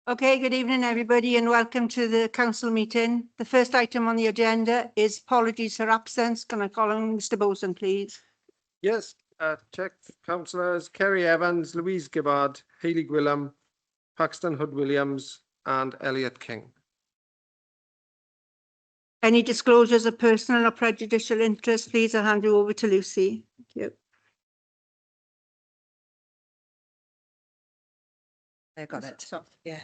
Okay, good evening, everybody, and welcome to the council meeting. The first item on the agenda is apologies for absence. Can I call on Mr. Boson, please? Yes, check councillors Kerry Evans, Louise Gibbard, Hayley Gwilym, Paxton Hood-Williams and Elliot King. Any disclosures of personal or prejudicial interest, please? I'll hand you over to Lucy. Thank you. I got it. So, Yeah.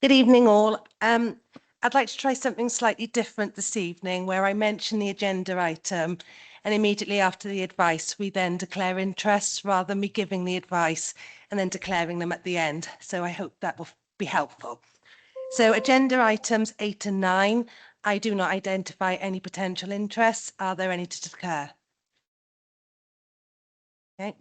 Good evening, all. I'd like to try something slightly different this evening, where I mention the agenda item, and immediately after the advice, we then declare interests rather than me giving the advice and then declaring them at the end. So I hope that will be helpful. So agenda items 8 and 9, I do not identify any potential interests. Are there any to declare? Okay.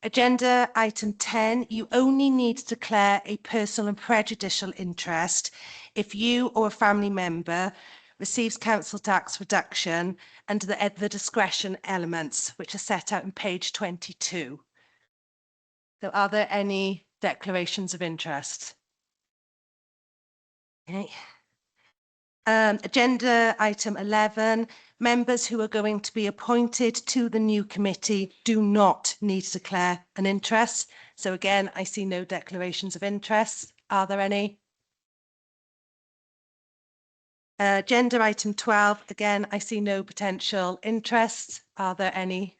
Agenda item 10, you only need to declare a personal and prejudicial interest if you or a family member receives council tax reduction under the discretion elements, which are set out on page 22. So are there any declarations of interest? Okay. Agenda item 11, members who are going to be appointed to the new committee do not need to declare an interest. So again, I see no declarations of interest. Are there any? Agenda item 12, again, I see no potential interest. Are there any?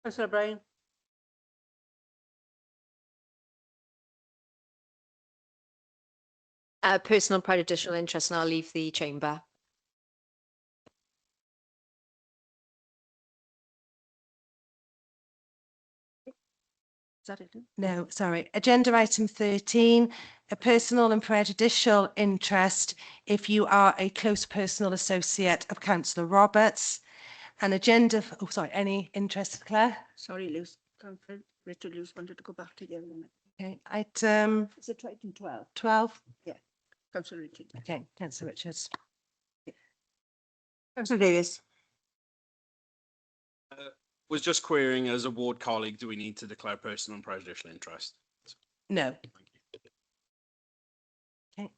Councillor O'Brien. Personal prejudicial interest, and I'll leave the chamber. Is that it? No, sorry. Agenda item 13, a personal and prejudicial interest if you are a close personal associate of Councillor Roberts. An agenda, oh sorry, any interest, Claire? Sorry, Luce. Richard Luce wanted to go back to the other one. Okay, item Is it item 12? 12. Councillor Richard. Okay, Councillor Richards. Councillor Davis. Was just querying as a ward colleague, do we need to declare personal and prejudicial interest? No. Thank you. Okay.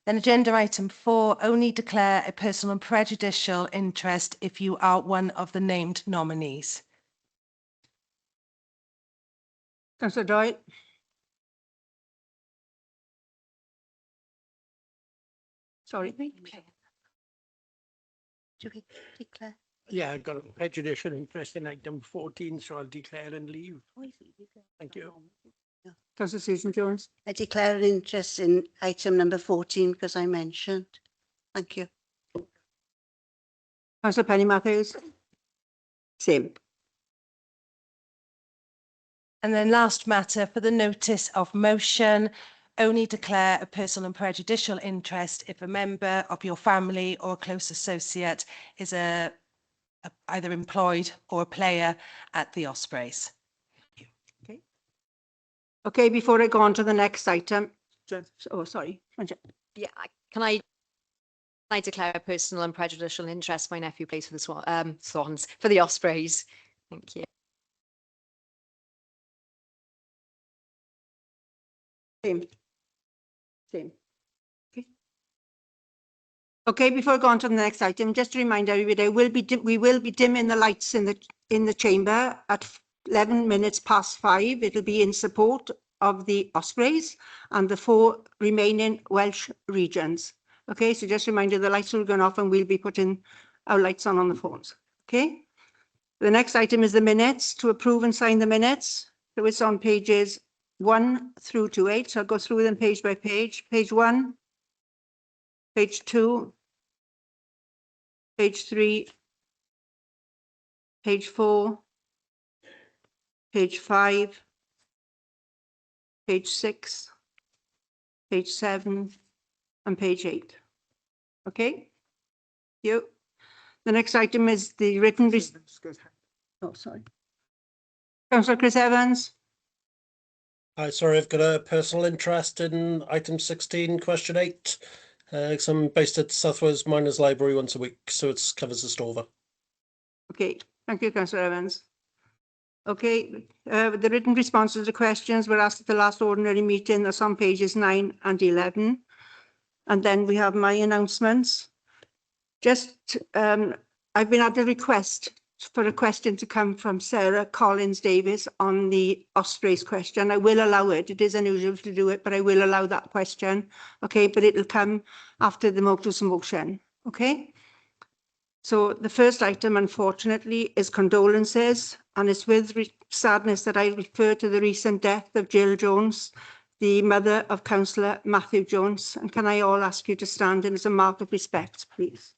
Then agenda item 4, only declare a personal and prejudicial interest if you are one of the named nominees. Councillor Doyle. Sorry. Declare. Yeah, I've got a prejudicial interest in item 14, so I'll declare and leave. Thank you. Councillor Susan Jones. I declare an interest in item number 14 because I mentioned. Thank you. Councillor Penny Matthews. Same. And then last matter for the notice of motion, only declare a personal and prejudicial interest if a member of your family or a close associate is either employed or a player at the Ospreys. Okay. Okay, before I go on to the next item. Oh, sorry. Yeah, can I declare a personal and prejudicial interest? My nephew plays for the Swans, for the Ospreys. Thank you. Same. Okay, before I go on to the next item, just to remind everybody, we will be dimming the lights in the chamber at 11 minutes past 5. It'll be in support of the Ospreys and the 4 remaining Welsh regions. Okay, so just a reminder, the lights will go off and we'll be putting our lights on the phones. Okay. The next item is the minutes, to approve and sign the minutes. So it's on pages 1 through to 8. So I'll go through them page by page. Page 1, page 2, page 3, page 4, page 5, page 6, page 7, and page 8. Okay. You. The next item is the written. Oh, sorry. Councillor Chris Evans. Sorry, I've got a personal interest in item 16, question 8. So I'm based at South Wales Miners Library once a week, so it covers the Stover. Okay, thank you, Councillor Evans. Okay, the written responses to questions were asked at the last ordinary meeting. That's on pages 9 and 11. And then we have my announcements. Just, I've been had a request for a question to come from Sarah Collins Davis on the Ospreys question. I will allow it. It is unusual to do it, but I will allow that question. Okay, but it'll come after the motion. Okay. So the first item, unfortunately, is condolences, and it's with sadness that I refer to the recent death of Jill Jones, the mother of Councillor Matthew Jones. And can I all ask you to stand in as a mark of respect, please?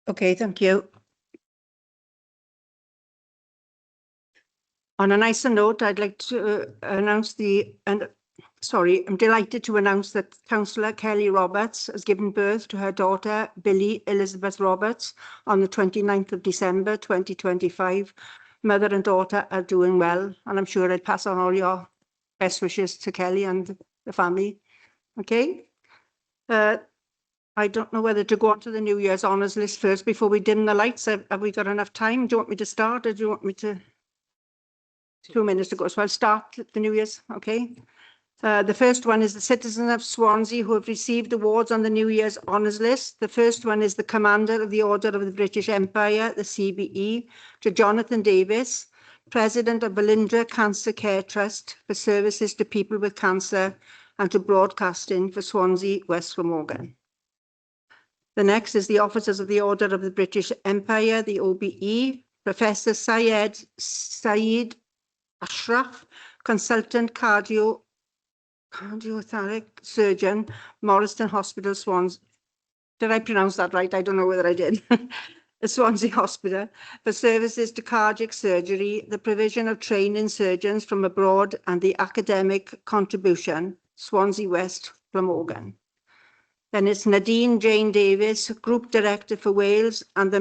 Okay, thank you. On a nicer note, I'd like to announce I'm delighted to announce that Councillor Kelly Roberts has given birth to her daughter, Billy Elizabeth Roberts, on the 29th of December, 2025. Mother and daughter are doing well, and I'm sure I'd pass on all your best wishes to Kelly and the family. Okay. I don't know whether to go on to the New Year's honours list first before we dim the lights. Have we got enough time? Do you want me to start, or do you want me to? 2 minutes to go, so I'll start the New Year's, okay? The first one is the citizens of Swansea who have received awards on the New Year's honours list. The first one is the Commander of the Order of the British Empire, the CBE, to Jonathan Davis, President of Belinda Cancer Care Trust, for services to people with cancer and to broadcasting for Swansea, West Glamorgan. The next is the Officers of the Order of the British Empire, the OBE, Professor Saeed Ashraf, Consultant Cardiothoracic Surgeon, Morriston Hospital, Swansea. Did I pronounce that right? I don't know whether I did. The Swansea Hospital, for services to cardiac surgery, the provision of training surgeons from abroad, and the academic contribution, Swansea West, Glamorgan. Then it's Nadine Jane Davis, Group Director for Wales and the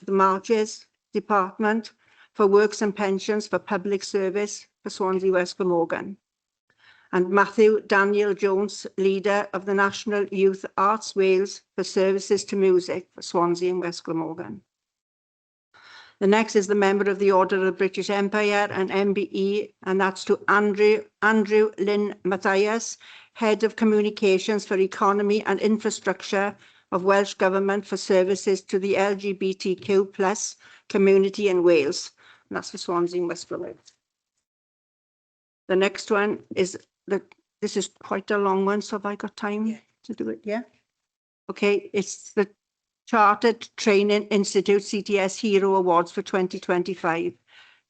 Marches Department for Works and Pensions for Public Service for Swansea West Glamorgan. And Matthew Daniel Jones, Leader of the National Youth Arts Wales for services to music for Swansea and West Glamorgan. The next is the Member of the Order of the British Empire and MBE, and that's to Andrew Lynn Matthias, Head of Communications for Economy and Infrastructure of Welsh Government for services to the LGBTQ+ community in Wales. And that's for Swansea and West Glamorgan. The next one is this is quite a long one, so have I got time to do it? Yeah. Okay, it's the Chartered Training Institute CTS Hero Awards for 2025.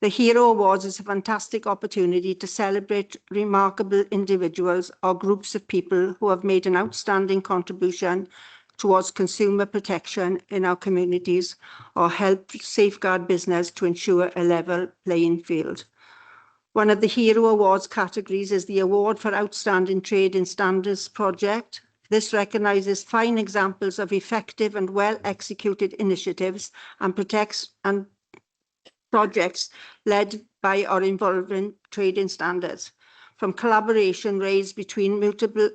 The Hero Awards is a fantastic opportunity to celebrate remarkable individuals or groups of people who have made an outstanding contribution towards consumer protection in our communities or help safeguard business to ensure a level playing field. One of the Hero Awards categories is the Award for Outstanding Trading Standards Project. This recognises fine examples of effective and well-executed initiatives and projects led by or involving trading standards, from collaboration raised between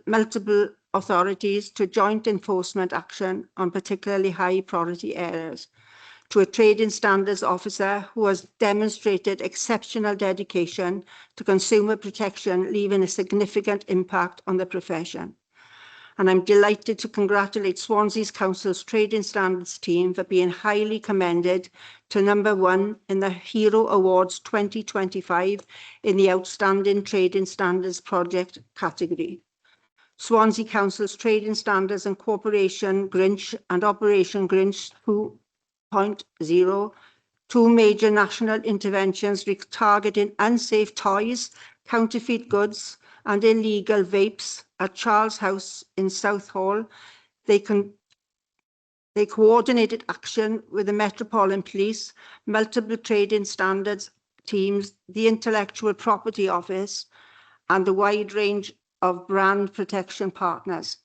multiple authorities to joint enforcement action on particularly high priority areas, to a trading standards officer who has demonstrated exceptional dedication to consumer protection, leaving a significant impact on the profession. And I'm delighted to congratulate Swansea's Council's Trading Standards team for being highly commended to #1 in the Hero Awards 2025 in the Outstanding Trading Standards Project category. Swansea Council's Trading Standards and Cooperation Grinch and Operation Grinch 2.0, two major national interventions targeting unsafe toys, counterfeit goods and illegal vapes at Charles House in Southall. They They coordinated action with the Metropolitan Police, multiple trading standards teams, the Intellectual Property Office, and a wide range of brand protection partners.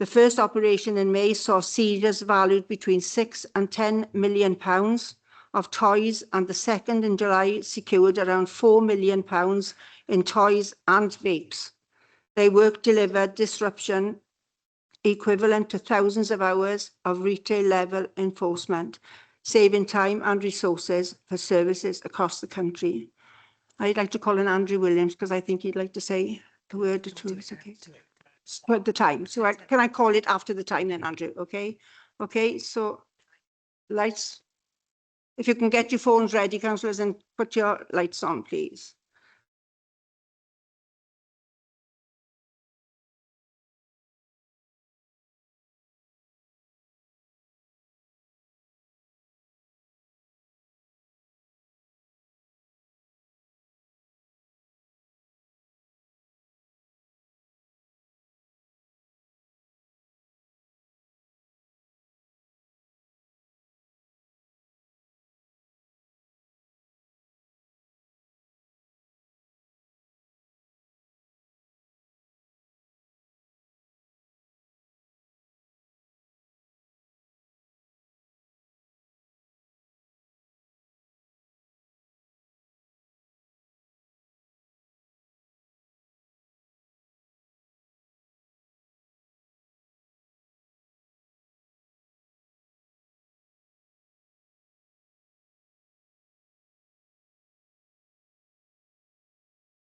The first operation in May saw seizures valued between £6 and £10 million of toys, and the second in July secured around £4 million in toys and vapes. Their work delivered disruption equivalent to thousands of hours of retail level enforcement, saving time and resources for services across the country. I'd like to call on Andrew Williams because I think he'd like to say a word or two. Okay. At the time. So can I call it after the time then, Andrew? Okay. Okay. So lights. If you can get your phones ready, councillors, and put your lights on, please.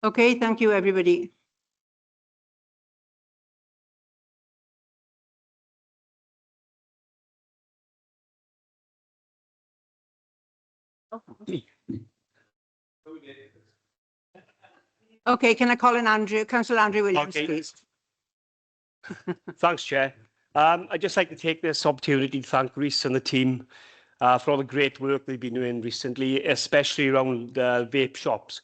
Okay, thank you, everybody. Okay, can I call in Andrew, Councillor Andrew Williams, Okay. please? Thanks, Chair. I'd just like to take this opportunity to thank Rhys and the team for all the great work they've been doing recently, especially around vape shops.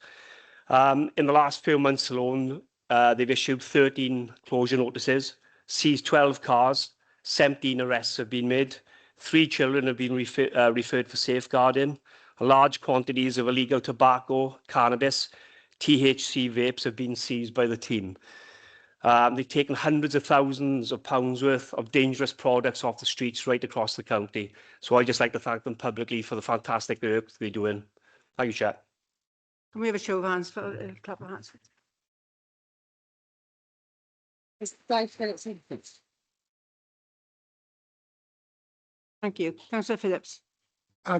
In the last few months alone, they've issued 13 closure notices, seized 12 cars, 17 arrests have been made, 3 children have been referred for safeguarding, large quantities of illegal tobacco, cannabis, THC vapes have been seized by the team. They've taken hundreds of thousands of pounds worth of dangerous products off the streets right across the county. So I'd just like to thank them publicly for the fantastic work they're doing. Thank you, Chair. Can we have a show of hands for clap of hands? Thank you. Councillor Phillips.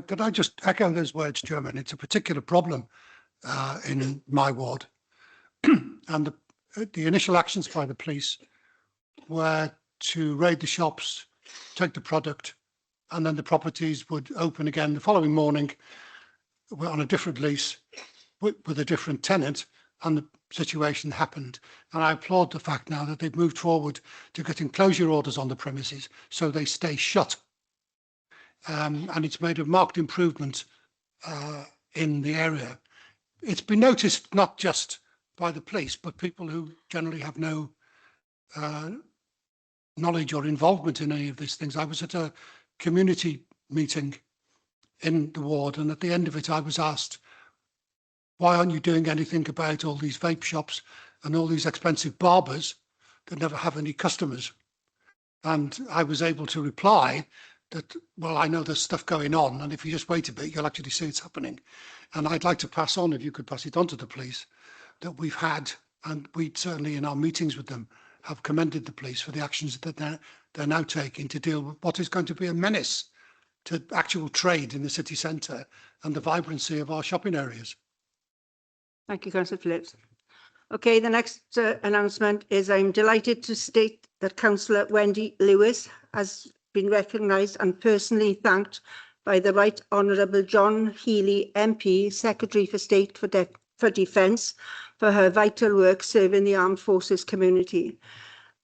Could I just echo those words, Chairman? It's a particular problem in my ward. And the initial actions by the police were to raid the shops, take the product, and then the properties would open again the following morning on a different lease with a different tenant, and the situation happened. And I applaud the fact now that they've moved forward to getting closure orders on the premises so they stay shut. And it's made a marked improvement in the area. It's been noticed not just by the police, but people who generally have no knowledge or involvement in any of these things. I was at a community meeting in the ward, and at the end of it I was asked, why aren't you doing anything about all these vape shops and all these expensive barbers that never have any customers? And I was able to reply that, well, I know there's stuff going on, and if you just wait a bit, you'll actually see it's happening. And I'd like to pass on, if you could pass it on to the police, that we've had, and we certainly in our meetings with them have commended the police for the actions that they're now taking to deal with what is going to be a menace to actual trade in the city centre and the vibrancy of our shopping areas. Thank you, Councillor Phillips. Okay, the next announcement is I'm delighted to state that Councillor Wendy Lewis has been recognised and personally thanked by the Right Honourable John Healy MP, Secretary for State for Defence, for her vital work serving the Armed Forces community.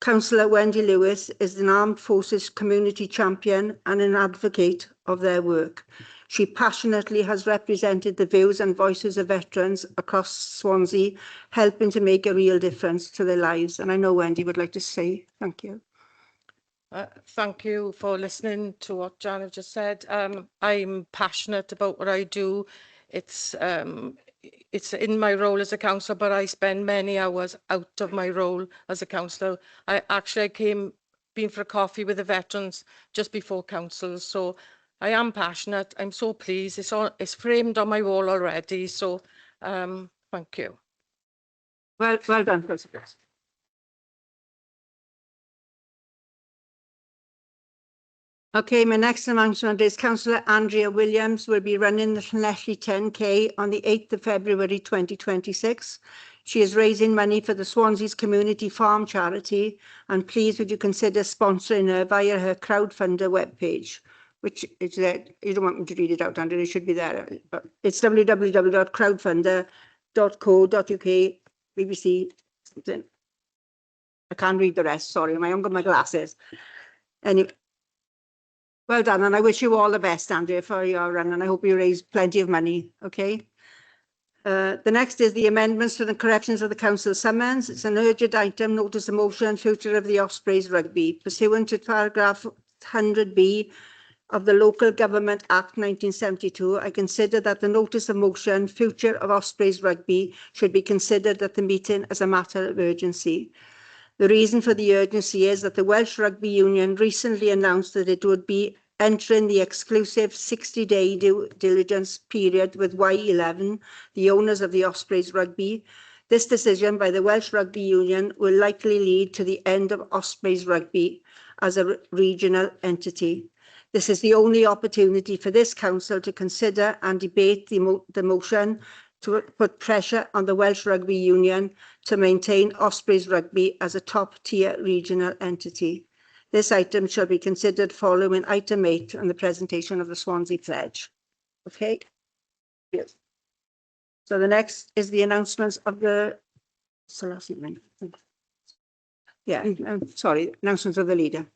Councillor Wendy Lewis is an Armed Forces community champion and an advocate of their work. She passionately has represented the views and voices of veterans across Swansea, helping to make a real difference to their lives. And I know Wendy would like to say thank you. Thank you for listening to what Janet just said. I'm passionate about what I do. It's in my role as a councillor, but I spend many hours out of my role as a councillor. I been for a coffee with the veterans just before council, so I am passionate. I'm so pleased. It's framed on my wall already. So thank you. Well done, Councillor. Okay, my next announcement is Councillor Andrea Williams will be running the Llanelli 10K on the 8th of February 2026. She is raising money for the Swansea's Community Farm charity, and please would you consider sponsoring her via her crowdfunder webpage, which is there. You don't want me to read it out, Andrea, it should be there. But it's www.crowdfunder.co.uk BBC. I can't read the rest, sorry, I haven't got my glasses. Anyway. Well done, and I wish you all the best, Andrea, for your run, and I hope you raise plenty of money, okay? The next is the amendments to the corrections of the council summons. It's an urgent item, notice of motion, future of the Ospreys rugby. Pursuant to paragraph 100B of the Local Government Act 1972, I consider that the notice of motion, future of Ospreys rugby, should be considered at the meeting as a matter of urgency. The reason for the urgency is that the Welsh Rugby Union recently announced that it would be entering the exclusive 60-day due diligence period with Y11, the owners of the Ospreys Rugby. This decision by the Welsh Rugby Union will likely lead to the end of Ospreys Rugby as a regional entity. This is the only opportunity for this council to consider and debate the motion to put pressure on the Welsh Rugby Union to maintain Ospreys Rugby as a top-tier regional entity. This item shall be considered following item 8 on the presentation of the Swansea Pledge. Okay? Yes. So the next is the announcements of the... sorry, announcements of the leader.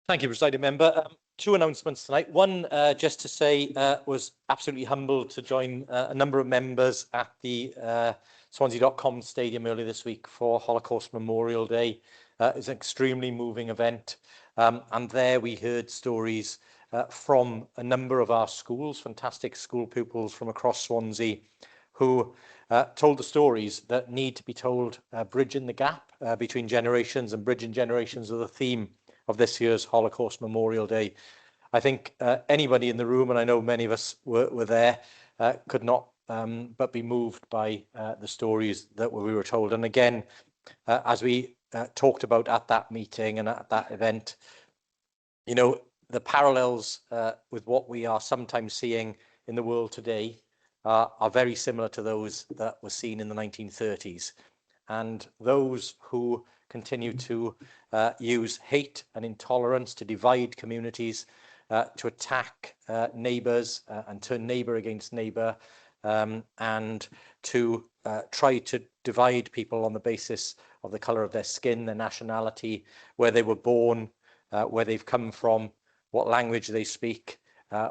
Thank you, Presiding Member. Two announcements tonight. One, just to say, was absolutely humbled to join a number of members at the Swansea.com Stadium earlier this week for Holocaust Memorial Day. It's an extremely moving event. And there we heard stories from a number of our schools, fantastic school pupils from across Swansea, who told the stories that need to be told, bridging the gap between generations, and bridging generations are the theme of this year's Holocaust Memorial Day. I think anybody in the room, and I know many of us were there, could not but be moved by the stories that we were told. And again, as we talked about at that meeting and at that event, you know, the parallels with what we are sometimes seeing in the world today are very similar to those that were seen in the 1930s. And those who continue to use hate and intolerance to divide communities, to attack neighbours and turn neighbour against neighbour, and to try to divide people on the basis of the colour of their skin, their nationality, where they were born, where they've come from, what language they speak,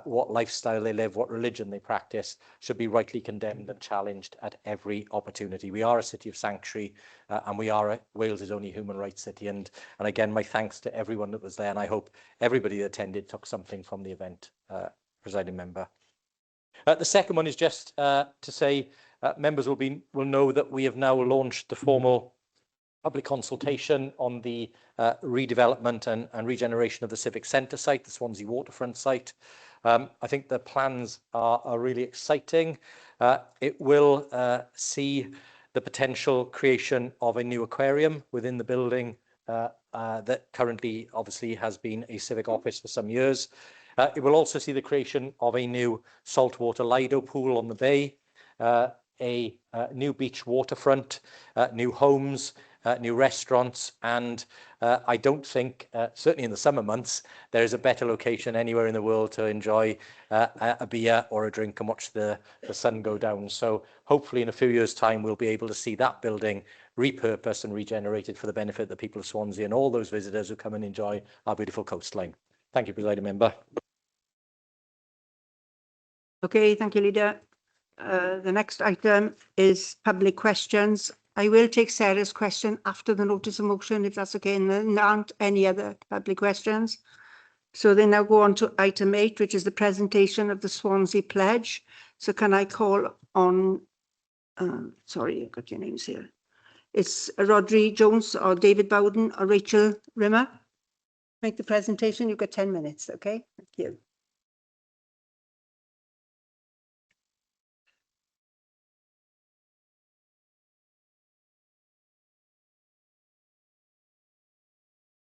what lifestyle they live, what religion they practice, should be rightly condemned and challenged at every opportunity. We are a city of sanctuary, and we are Wales's only human rights city. And again, my thanks to everyone that was there, and I hope everybody that attended took something from the event, Presiding Member. The second one is just to say members will know that we have now launched the formal public consultation on the redevelopment and regeneration of the Civic Centre site, the Swansea waterfront site. I think the plans are really exciting. It will see the potential creation of a new aquarium within the building that currently obviously has been a civic office for some years. It will also see the creation of a new saltwater Lido pool on the bay, a new beach waterfront, new homes, new restaurants, and I don't think, certainly in the summer months, there is a better location anywhere in the world to enjoy a beer or a drink and watch the sun go down. So hopefully in a few years' time, we'll be able to see that building repurposed and regenerated for the benefit of the people of Swansea and all those visitors who come and enjoy our beautiful coastline. Thank you, Presiding Member. Okay, thank you, Leader. The next item is public questions I will take Sarah's question after the notice of motion, if that's okay, and there aren't any other public questions. So they now go on to item 8, which is the presentation of the Swansea Pledge. So can I call on, sorry, I've got your names here. It's Rodri Jones or David Bowden or Rachel Rimmer. Make the presentation. You've got 10 minutes, okay? Thank you.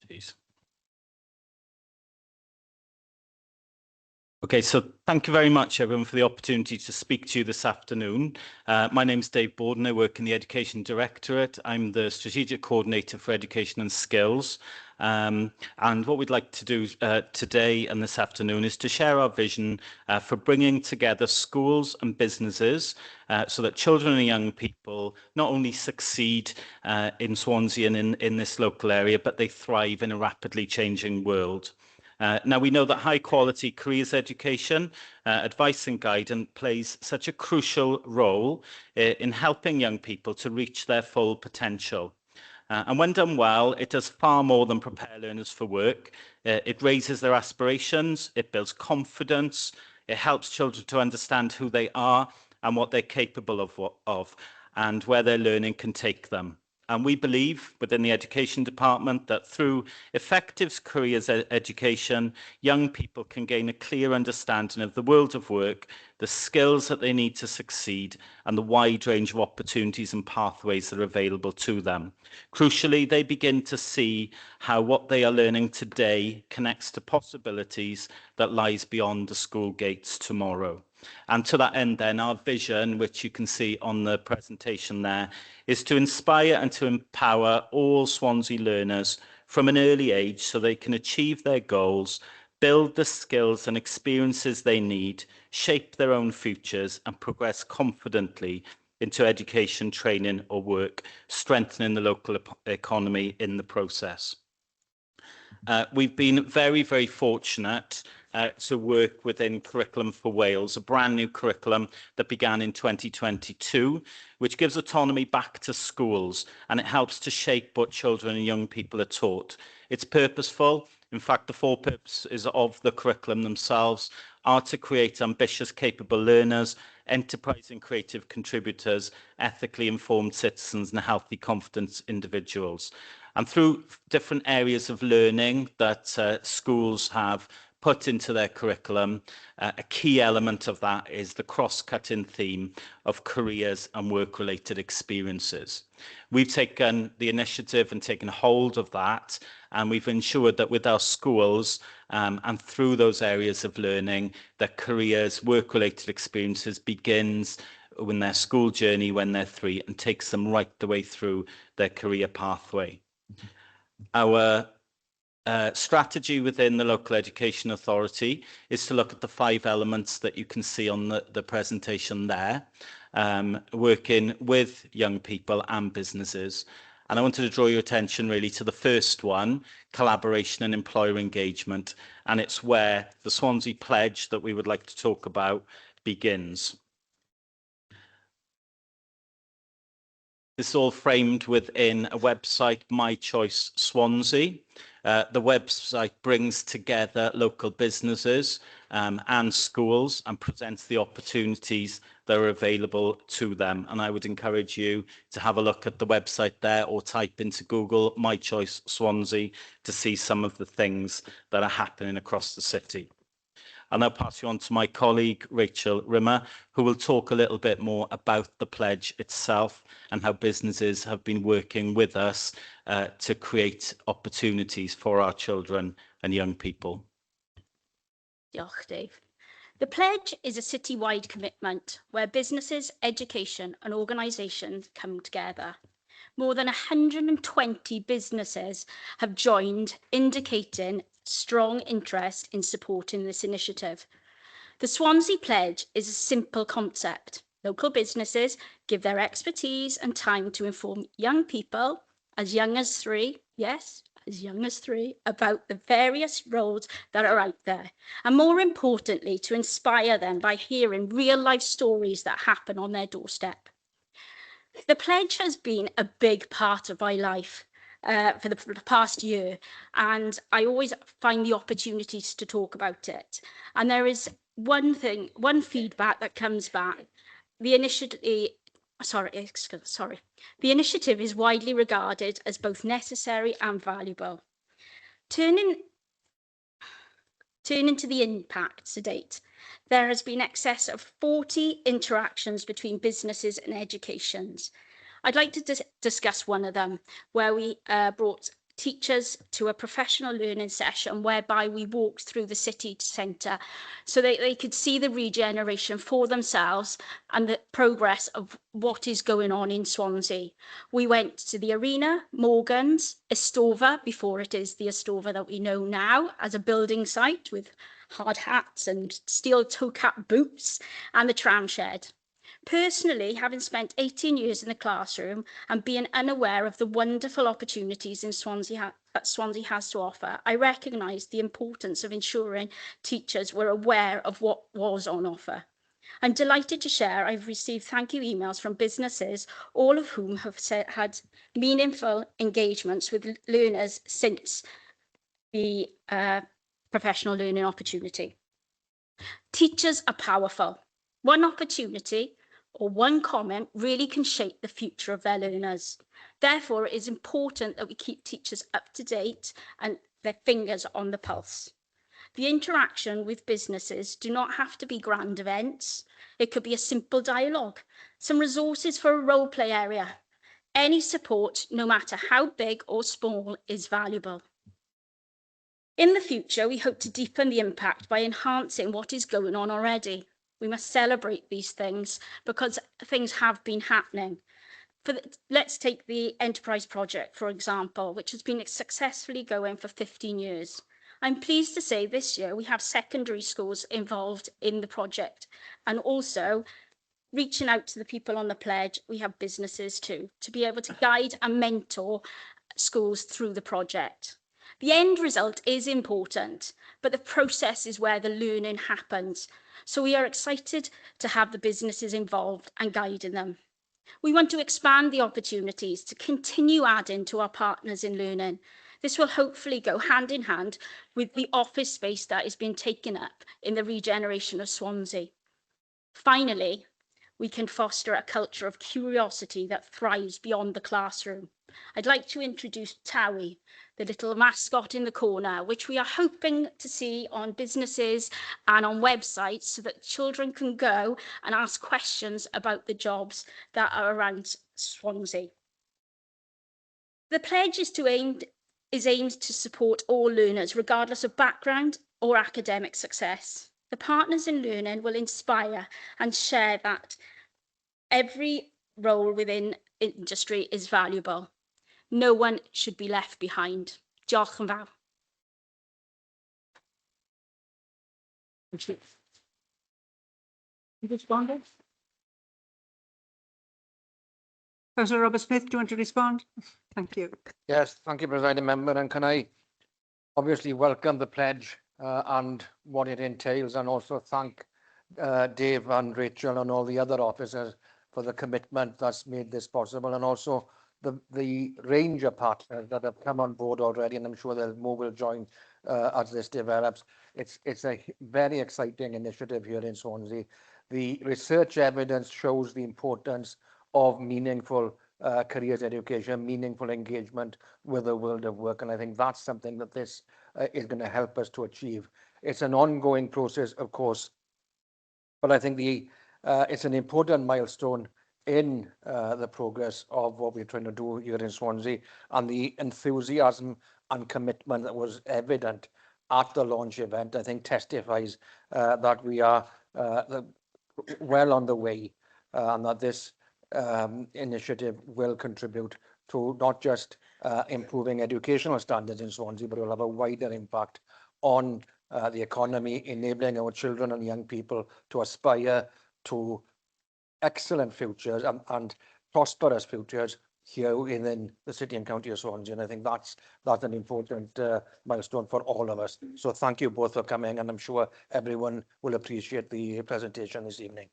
Please. Okay, so thank you very much, everyone, for the opportunity to speak to you this afternoon. My name is Dave Borden. I work in the Education Directorate. I'm the Strategic Coordinator for Education and Skills. And what we'd like to do today and this afternoon is to share our vision for bringing together schools and businesses so that children and young people not only succeed in Swansea and in this local area, but they thrive in a rapidly changing world. Now, we know that high quality careers education, advice and guidance plays such a crucial role in helping young people to reach their full potential. And when done well, it does far more than prepare learners for work. It raises their aspirations, it builds confidence, it helps children to understand who they are and what they're capable of and where their learning can take them. And we believe within the Education Department that through effective careers education, young people can gain a clear understanding of the world of work, the skills that they need to succeed, and the wide range of opportunities and pathways that are available to them. Crucially, they begin to see how what they are learning today connects to possibilities that lies beyond the school gates tomorrow. And to that end, then, our vision, which you can see on the presentation there, is to inspire and to empower all Swansea learners from an early age so they can achieve their goals, build the skills and experiences they need, shape their own futures, and progress confidently into education, training, or work, strengthening the local economy in the process. We've been very, very fortunate to work within Curriculum for Wales, a brand new curriculum that began in 2022, which gives autonomy back to schools, and it helps to shape what children and young people are taught. It's purposeful. In fact, the 4 purposes of the curriculum themselves are to create ambitious, capable learners, enterprising, creative contributors, ethically informed citizens, and healthy, confident individuals. And through different areas of learning that schools have put into their curriculum, a key element of that is the cross-cutting theme of careers and work-related experiences. We've taken the initiative and taken hold of that, and we've ensured that with our schools and through those areas of learning, that careers, work-related experiences begins in their school journey when they're 3 and takes them right the way through their career pathway. Our strategy within the local education authority is to look at the 5 elements that you can see on the presentation there, working with young people and businesses. And I wanted to draw your attention really to the first one, collaboration and employer engagement. And it's where the Swansea Pledge that we would like to talk about begins. This is all framed within a website, My Choice Swansea. The website brings together local businesses and schools and presents the opportunities that are available to them. And I would encourage you to have a look at the website there or type into Google My Choice Swansea to see some of the things that are happening across the city. I'll now pass you on to my colleague, Rachel Rimmer, who will talk a little bit more about the pledge itself and how businesses have been working with us to create opportunities for our children and young people. Diolch, Dave. The pledge is a citywide commitment where businesses, education and organisations come together. More than 120 businesses have joined, indicating strong interest in supporting this initiative. The Swansea Pledge is a simple concept. Local businesses give their expertise and time to inform young people as young as 3, yes, as young as 3, about the various roles that are out there. And more importantly, to inspire them by hearing real life stories that happen on their doorstep. The pledge has been a big part of my life for the past year, and I always find the opportunities to talk about it. And there is one feedback that comes back. The initiative, the initiative is widely regarded as both necessary and valuable. Turning to the impacts to date, there has been excess of 40 interactions between businesses and educations. I'd like to discuss one of them, where we brought teachers to a professional learning session whereby we walked through the city centre so that they could see the regeneration for themselves and the progress of what is going on in Swansea. We went to the arena, Morgan's, Estova, before it is the Estova that we know now, as a building site with hard hats and steel toe-cap boots, and the tram shed. Personally, having spent 18 years in the classroom and being unaware of the wonderful opportunities that Swansea has to offer, I recognised the importance of ensuring teachers were aware of what was on offer. I'm delighted to share I've received thank you emails from businesses, all of whom have had meaningful engagements with learners since the professional learning opportunity. Teachers are powerful. One opportunity or one comment really can shape the future of their learners. Therefore, it is important that we keep teachers up to date and their fingers on the pulse. The interaction with businesses do not have to be grand events. It could be a simple dialogue, some resources for a role play area. Any support, no matter how big or small, is valuable. In the future, we hope to deepen the impact by enhancing what is going on already. We must celebrate these things because things have been happening. Let's take the Enterprise Project, for example, which has been successfully going for 15 years. I'm pleased to say this year we have secondary schools involved in the project, and also reaching out to the people on the pledge, we have businesses too, to be able to guide and mentor schools through the project. The end result is important, but the process is where the learning happens. So we are excited to have the businesses involved and guiding them. We want to expand the opportunities to continue adding to our partners in learning. This will hopefully go hand in hand with the office space that is being taken up in the regeneration of Swansea. Finally, we can foster a culture of curiosity that thrives beyond the classroom. I'd like to introduce Towie, the little mascot in the corner, which we are hoping to see on businesses and on websites so that children can go and ask questions about the jobs that are around Swansea. The pledge is aimed to support all learners, regardless of background or academic success. The partners in learning will inspire and share that every role within industry is valuable. No one should be left behind. Diolch yn fawr. Councillor Robert Smith, do you want to respond? Thank you. Yes, thank you, Presiding Member. And can I obviously welcome the pledge and what it entails, and also thank Dave and Rachel and all the other officers for the commitment that's made this possible, and also the range of partners that have come on board already, and I'm sure there's more will join as this develops. It's a very exciting initiative here in Swansea. The research evidence shows the importance of meaningful careers education, meaningful engagement with the world of work, and I think that's something that this is going to help us to achieve. It's an ongoing process, of course, but I think it's an important milestone in the progress of what we're trying to do here in Swansea, and the enthusiasm and commitment that was evident at the launch event, I think testifies that we are well on the way, and that this initiative will contribute to not just improving educational standards in Swansea, but will have a wider impact on the economy, enabling our children and young people to aspire to excellent futures and prosperous futures here within the city and county of Swansea. And I think that's an important milestone for all of us. So thank you both for coming, and I'm sure everyone will appreciate the presentation this evening.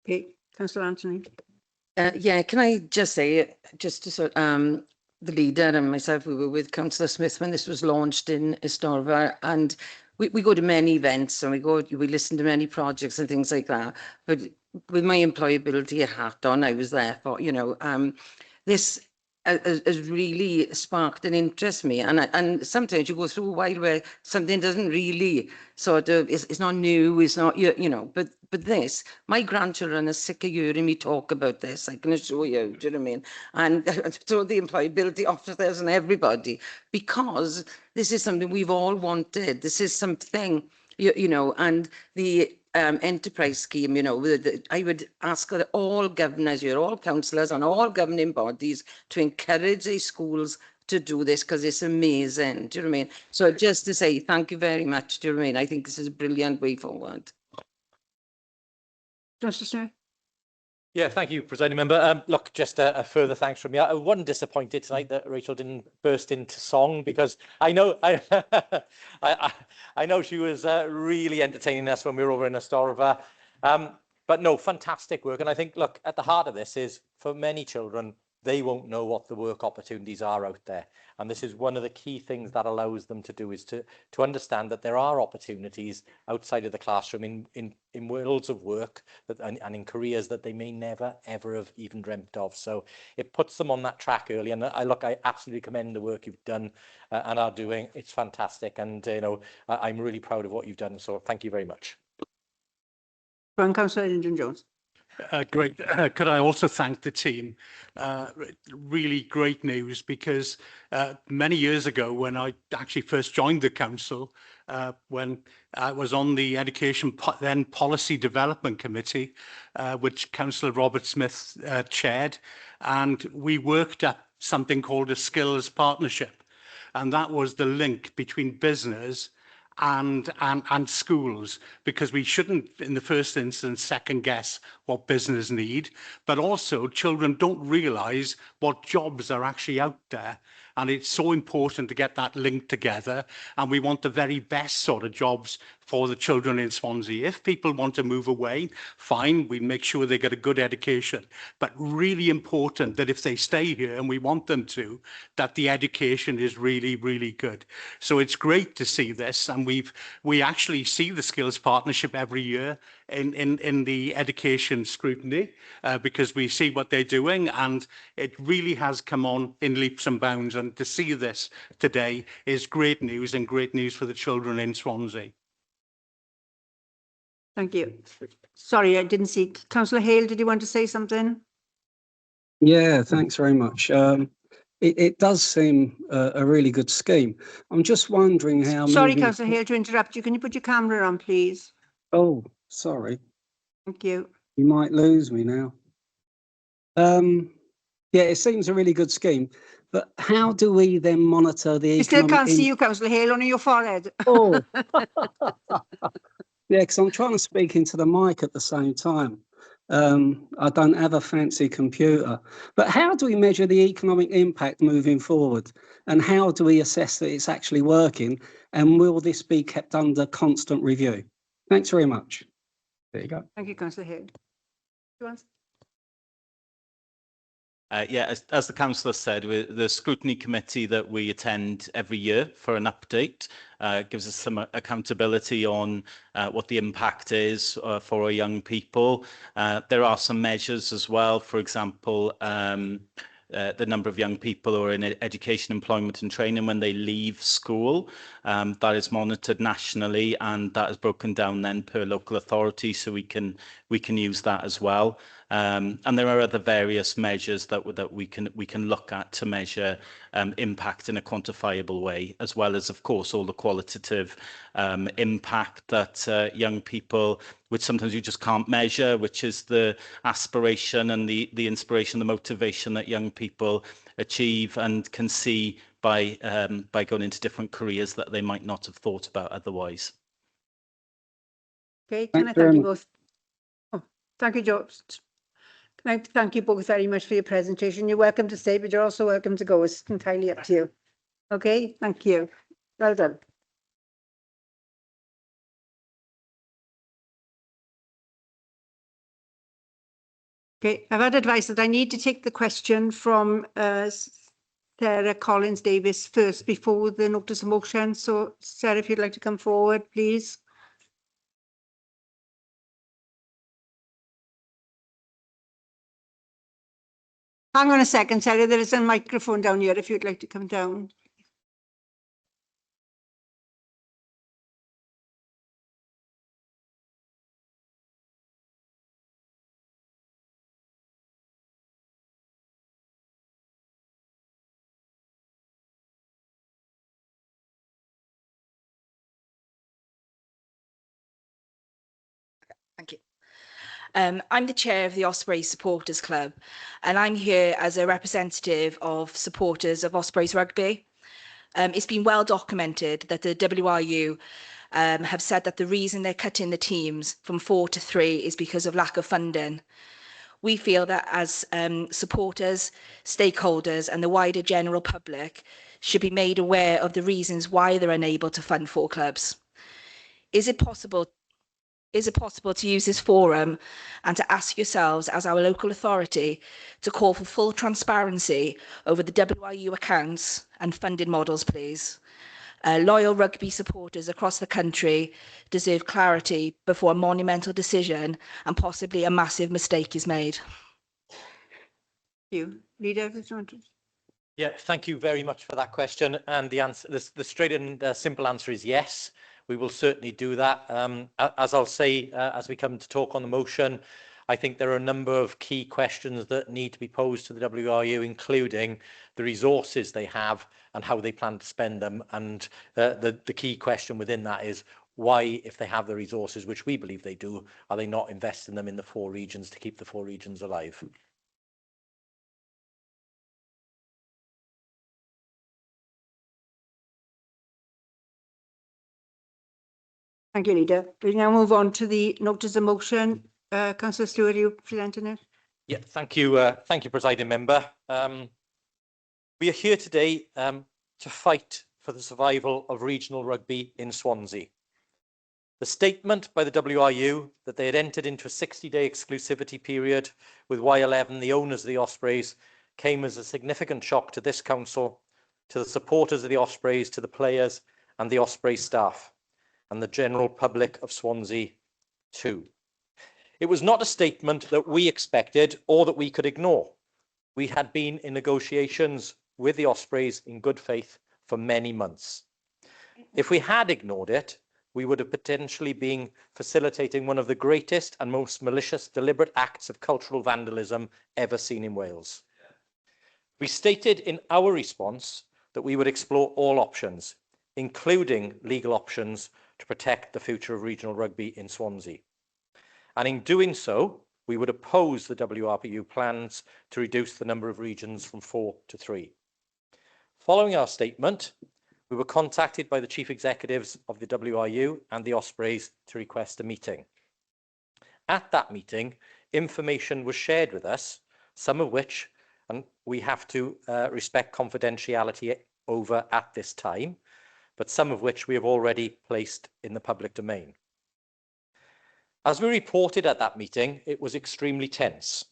Okay, Councillor Anthony. Yeah, can I just say, just to sort the leader and myself, we were with Councillor Smith when this was launched in Estorva, and we go to many events and we listen to many projects and things like that. But with my employability hat on, I was there for, this has really sparked an interest in me. And sometimes you go through a while where something doesn't really sort of, it's not new, it's not, but this, my grandchildren are sick of hearing me talk about this, I can assure you, do you know what I mean? And so the employability officers and everybody, because this is something we've all wanted. This is something, and the enterprise scheme, I would ask that all governors, all councillors and all governing bodies to encourage these schools to do this, because it's amazing. Do you know what I mean? So just to say thank you very much. Do you know what I mean? I think this is a brilliant way forward. Councillor Smith. Yeah, thank you, Presiding Member. Look, just a further thanks from me. I wasn't disappointed tonight that Rachel didn't burst into song, because I know I know she was really entertaining us when we were over in Estorva. But no, fantastic work. And I think, look, at the heart of this is, for many children, they won't know what the work opportunities are out there. And this is one of the key things that allows them to do, is to understand that there are opportunities outside of the classroom in worlds of work and in careers that they may never, ever have even dreamt of. So it puts them on that track early. And I absolutely commend the work you've done and are doing. It's fantastic. And, I'm really proud of what you've done. So thank you very much. Councillor Lyndon Jones. Great. Could I also thank the team? Really great news, because many years ago, when I actually first joined the council, when I was on the Education then Policy Development Committee, which Councillor Robert Smith chaired, and we worked at something called a skills partnership, and that was the link between business and schools, because we shouldn't in the first instance second guess what business need, but also children don't realize what jobs are actually out there, and it's so important to get that link together. And we want the very best sort of jobs for the children in Swansea. If people want to move away, fine, we make sure they get a good education, but really important that if they stay here, and we want them to, that the education is really, really good. So it's great to see this, and we actually see the skills partnership every year in the education scrutiny, because we see what they're doing, and it really has come on in leaps and bounds. And to see this today is great news, and great news for the children in Swansea. Thank you. Sorry, I didn't see. Councillor Hale, did you want to say something? Yeah, thanks very much. It does seem a really good scheme. I'm just wondering how. Sorry, Councillor Hale, to interrupt you. Can you put your camera on, please? Oh, sorry. Thank you. You might lose me now. Yeah, it seems a really good scheme, but how do we then monitor the You still can't see you, Councillor Hale, only your forehead. Oh. Yeah, because I'm trying to speak into the mic at the same time. I don't have a fancy computer, but how do we measure the economic impact moving forward? And how do we assess that it's actually working? And will this be kept under constant review? Thanks very much. There you go. Thank you, Councillor Hale. Yeah, as the councillor said, the scrutiny committee that we attend every year for an update gives us some accountability on what the impact is for our young people. There are some measures as well, for example, the number of young people who are in education, employment and training when they leave school. That is monitored nationally, and that is broken down then per local authority, so we can use that as well. And there are other various measures that we can look at to measure impact in a quantifiable way, as well as, of course, all the qualitative impact that young people, which sometimes you just can't measure, which is the aspiration and the inspiration, the motivation that young people achieve and can see by going into different careers that they might not have thought about otherwise. Okay, can I thank you both? Oh, thank you, George. Can I thank you both very much for your presentation. You're welcome to stay, but you're also welcome to go. It's entirely up to you. Okay, thank you. Well done. Okay, I've had advice that I need to take the question from Sarah Collins Davis first before the notice of motion. So Sarah, if you'd like to come forward, please. Hang on a second, Sarah, there is a microphone down here if you'd like to come down. Thank you. I'm the chair of the Ospreys Supporters Club, and I'm here as a representative of supporters of Ospreys Rugby. It's been well documented that the WRU have said that the reason they're cutting the teams from 4 to 3 is because of lack of funding. We feel that as supporters, stakeholders, and the wider general public should be made aware of the reasons why they're unable to fund 4 clubs. Is it possible to use this forum and to ask yourselves as our local authority to call for full transparency over the WRU accounts and funding models, please? Loyal rugby supporters across the country deserve clarity before a monumental decision and possibly a massive mistake is made. Thank you. Leader, Yeah, thank you very much for that question. And the answer, the straight and simple answer is yes. We will certainly do that. As I'll say, as we come to talk on the motion, I think there are a number of key questions that need to be posed to the WRU, including the resources they have and how they plan to spend them. And the key question within that is why, if they have the resources, which we believe they do, are they not investing them in the 4 regions to keep the 4 regions alive? Thank you, Leader. We now move on to the notice of motion. Councillor Stewart, are you presenting it? Yeah, thank you, Presiding Member. We are here today to fight for the survival of regional rugby in Swansea. The statement by the WRU that they had entered into a 60-day exclusivity period with Y11, the owners of the Ospreys, came as a significant shock to this council, to the supporters of the Ospreys, to the players and the Ospreys staff, and the general public of Swansea too. It was not a statement that we expected or that we could ignore. We had been in negotiations with the Ospreys in good faith for many months. If we had ignored it, we would have potentially been facilitating one of the greatest and most malicious deliberate acts of cultural vandalism ever seen in Wales. We stated in our response that we would explore all options, including legal options to protect the future of regional rugby in Swansea. And in doing so, we would oppose the WRPU plans to reduce the number of regions from 4 to 3. Following our statement, we were contacted by the chief executives of the WRU and the Ospreys to request a meeting. At that meeting, information was shared with us, some of which, and we have to respect confidentiality over at this time, but some of which we have already placed in the public domain. As we reported at that meeting, it was extremely tense,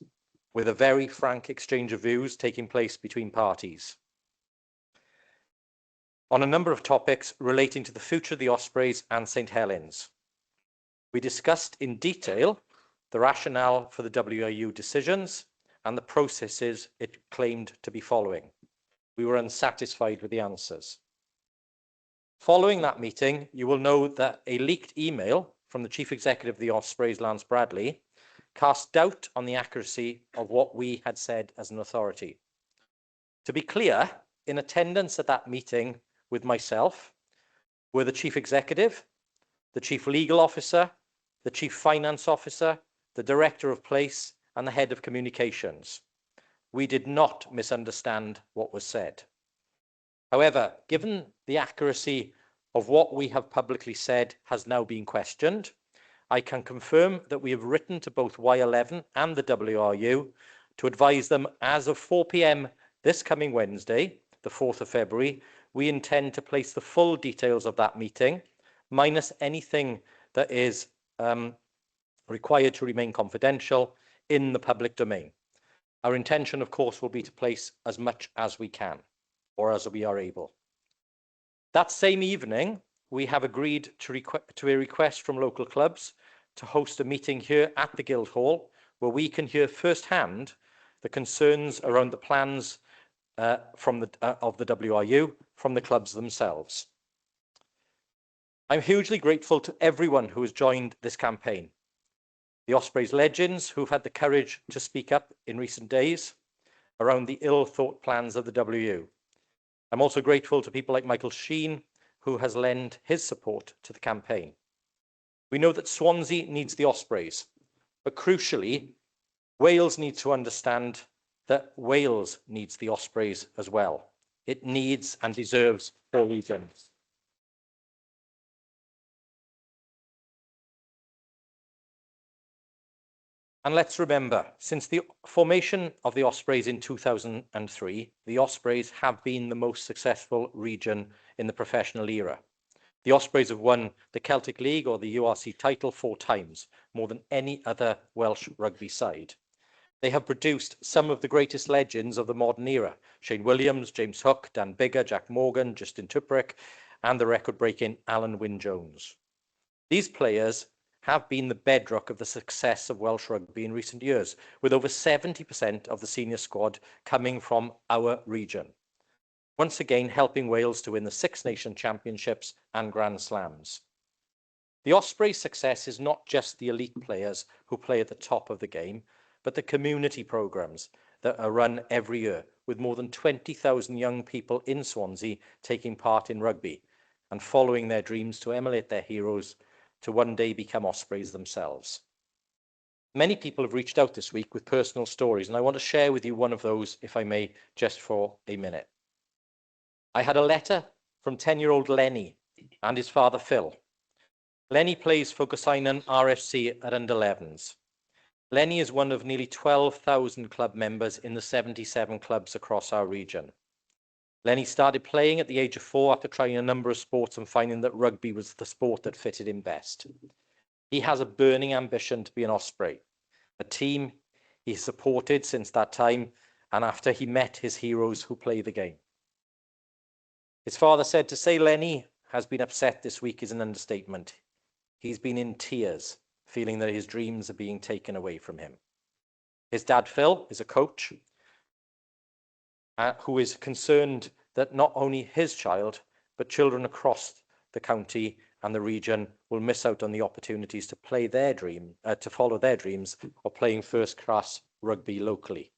with a very frank exchange of views taking place between parties on a number of topics relating to the future of the Ospreys and St Helens. We discussed in detail the rationale for the WRU decisions and the processes it claimed to be following. We were unsatisfied with the answers. Following that meeting, you will know that a leaked email from the Chief Executive of the Ospreys, Lance Bradley, cast doubt on the accuracy of what we had said as an authority. To be clear, in attendance at that meeting with myself were the Chief Executive, the Chief Legal Officer, the Chief Finance Officer, the Director of Place, and the Head of Communications. We did not misunderstand what was said. However, given the accuracy of what we have publicly said has now been questioned, I can confirm that we have written to both Y11 and the WRU to advise them as of 4 p.m. this coming Wednesday, the 4th of February, we intend to place the full details of that meeting, minus anything that is required to remain confidential, in the public domain. Our intention, of course, will be to place as much as we can, or as we are able. That same evening, we have agreed to a request from local clubs to host a meeting here at the Guildhall, where we can hear firsthand the concerns around the plans of the WRU from the clubs themselves. I'm hugely grateful to everyone who has joined this campaign. The Ospreys legends who've had the courage to speak up in recent days around the ill-thought plans of the WU. I'm also grateful to people like Michael Sheen, who has lent his support to the campaign. We know that Swansea needs the Ospreys, but crucially, Wales needs to understand that Wales needs the Ospreys as well. It needs and deserves 4 regions. And let's remember, since the formation of the Ospreys in 2003, the Ospreys have been the most successful region in the professional era. The Ospreys have won the Celtic League or the URC title 4 times, more than any other Welsh rugby side. They have produced some of the greatest legends of the modern era: Shane Williams, James Hook, Dan Biggar, Jack Morgan, Justin Tuprick, and the record-breaking Alan Wynne-Jones. These players have been the bedrock of the success of Welsh rugby in recent years, with over 70% of the senior squad coming from our region, once again helping Wales to win the 6 Nation Championships and Grand Slams. The Ospreys' success is not just the elite players who play at the top of the game, but the community programmes that are run every year, with more than 20,000 young people in Swansea taking part in rugby and following their dreams to emulate their heroes to one day become Ospreys themselves. Many people have reached out this week with personal stories, and I want to share with you one of those, if I may, just for a minute. I had a letter from 10-year-old Lenny and his father Phil. Lenny plays for Gosainen RFC at under-11s. Lenny is one of nearly 12,000 club members in the 77 clubs across our region. Lenny started playing at the age of 4 after trying a number of sports and finding that rugby was the sport that fitted him best. He has a burning ambition to be an Osprey, a team he supported since that time and after he met his heroes who play the game. His father said to say Lenny has been upset this week is an understatement. He's been in tears, feeling that his dreams are being taken away from him. His dad, Phil, is a coach who is concerned that not only his child, but children across the county and the region will miss out on the opportunities to play their dream, to follow their dreams of playing first-class rugby locally.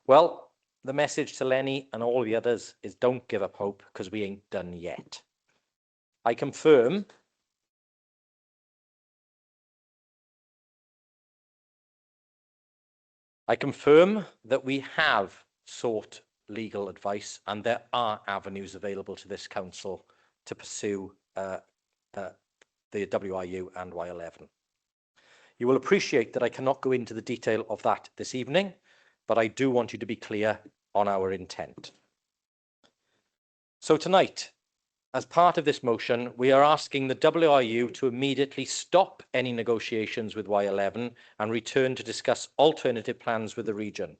Well, the message to Lenny and all the others is don't give up hope, because we ain't done yet. I confirm that we have sought legal advice and there are avenues available to this council to pursue the WRU and Y11. You will appreciate that I cannot go into the detail of that this evening, but I do want you to be clear on our intent. So tonight, as part of this motion, we are asking the WRU to immediately stop any negotiations with Y11 and return to discuss alternative plans with the region.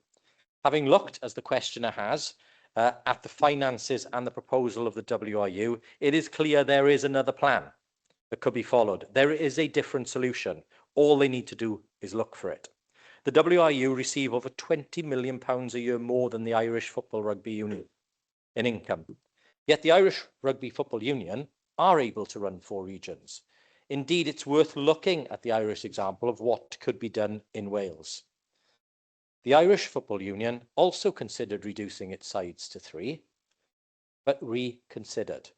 Having looked, as the questioner has, at the finances and the proposal of the WRU, it is clear there is another plan that could be followed. There is a different solution. All they need to do is look for it. The WRU receive over £20 million a year more than the Irish Football Rugby Union in income. Yet the Irish Rugby Football Union are able to run 4 regions. Indeed, it's worth looking at the Irish example of what could be done in Wales. The Irish Football Union also considered reducing its sides to 3, but reconsidered.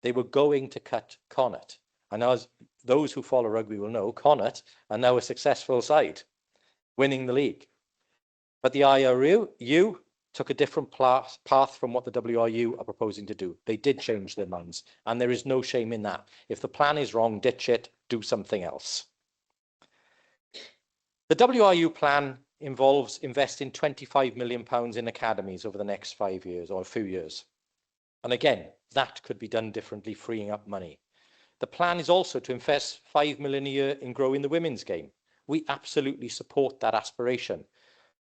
They were going to cut Connacht. And as those who follow rugby will know, Connacht are now a successful side, winning the league. But the IRU took a different path from what the WRU are proposing to do. They did change their minds, and there is no shame in that. If the plan is wrong, ditch it, do something else. The WRU plan involves investing £25 million in academies over the next 5 years or a few years. And again, that could be done differently, freeing up money. The plan is also to invest £5 million a year in growing the women's game, we absolutely support that aspiration.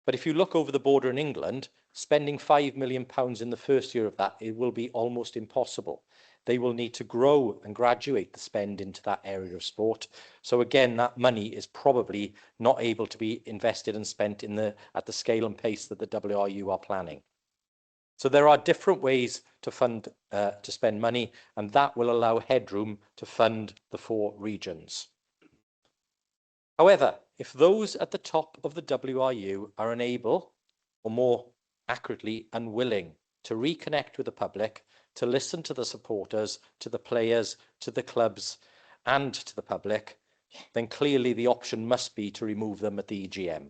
But if you look over the border in England, spending £5 million in the first year of that, it will be almost impossible. They will need to grow and graduate the spend into that area of sport. So again, that money is probably not able to be invested and spent at the scale and pace that the WRU are planning. So there are different ways to spend money, and that will allow headroom to fund the 4 regions. However, if those at the top of the WRU are unable, or more accurately, unwilling to reconnect with the public, to listen to the supporters, to the players, to the clubs, and to the public, then clearly the option must be to remove them at the EGM.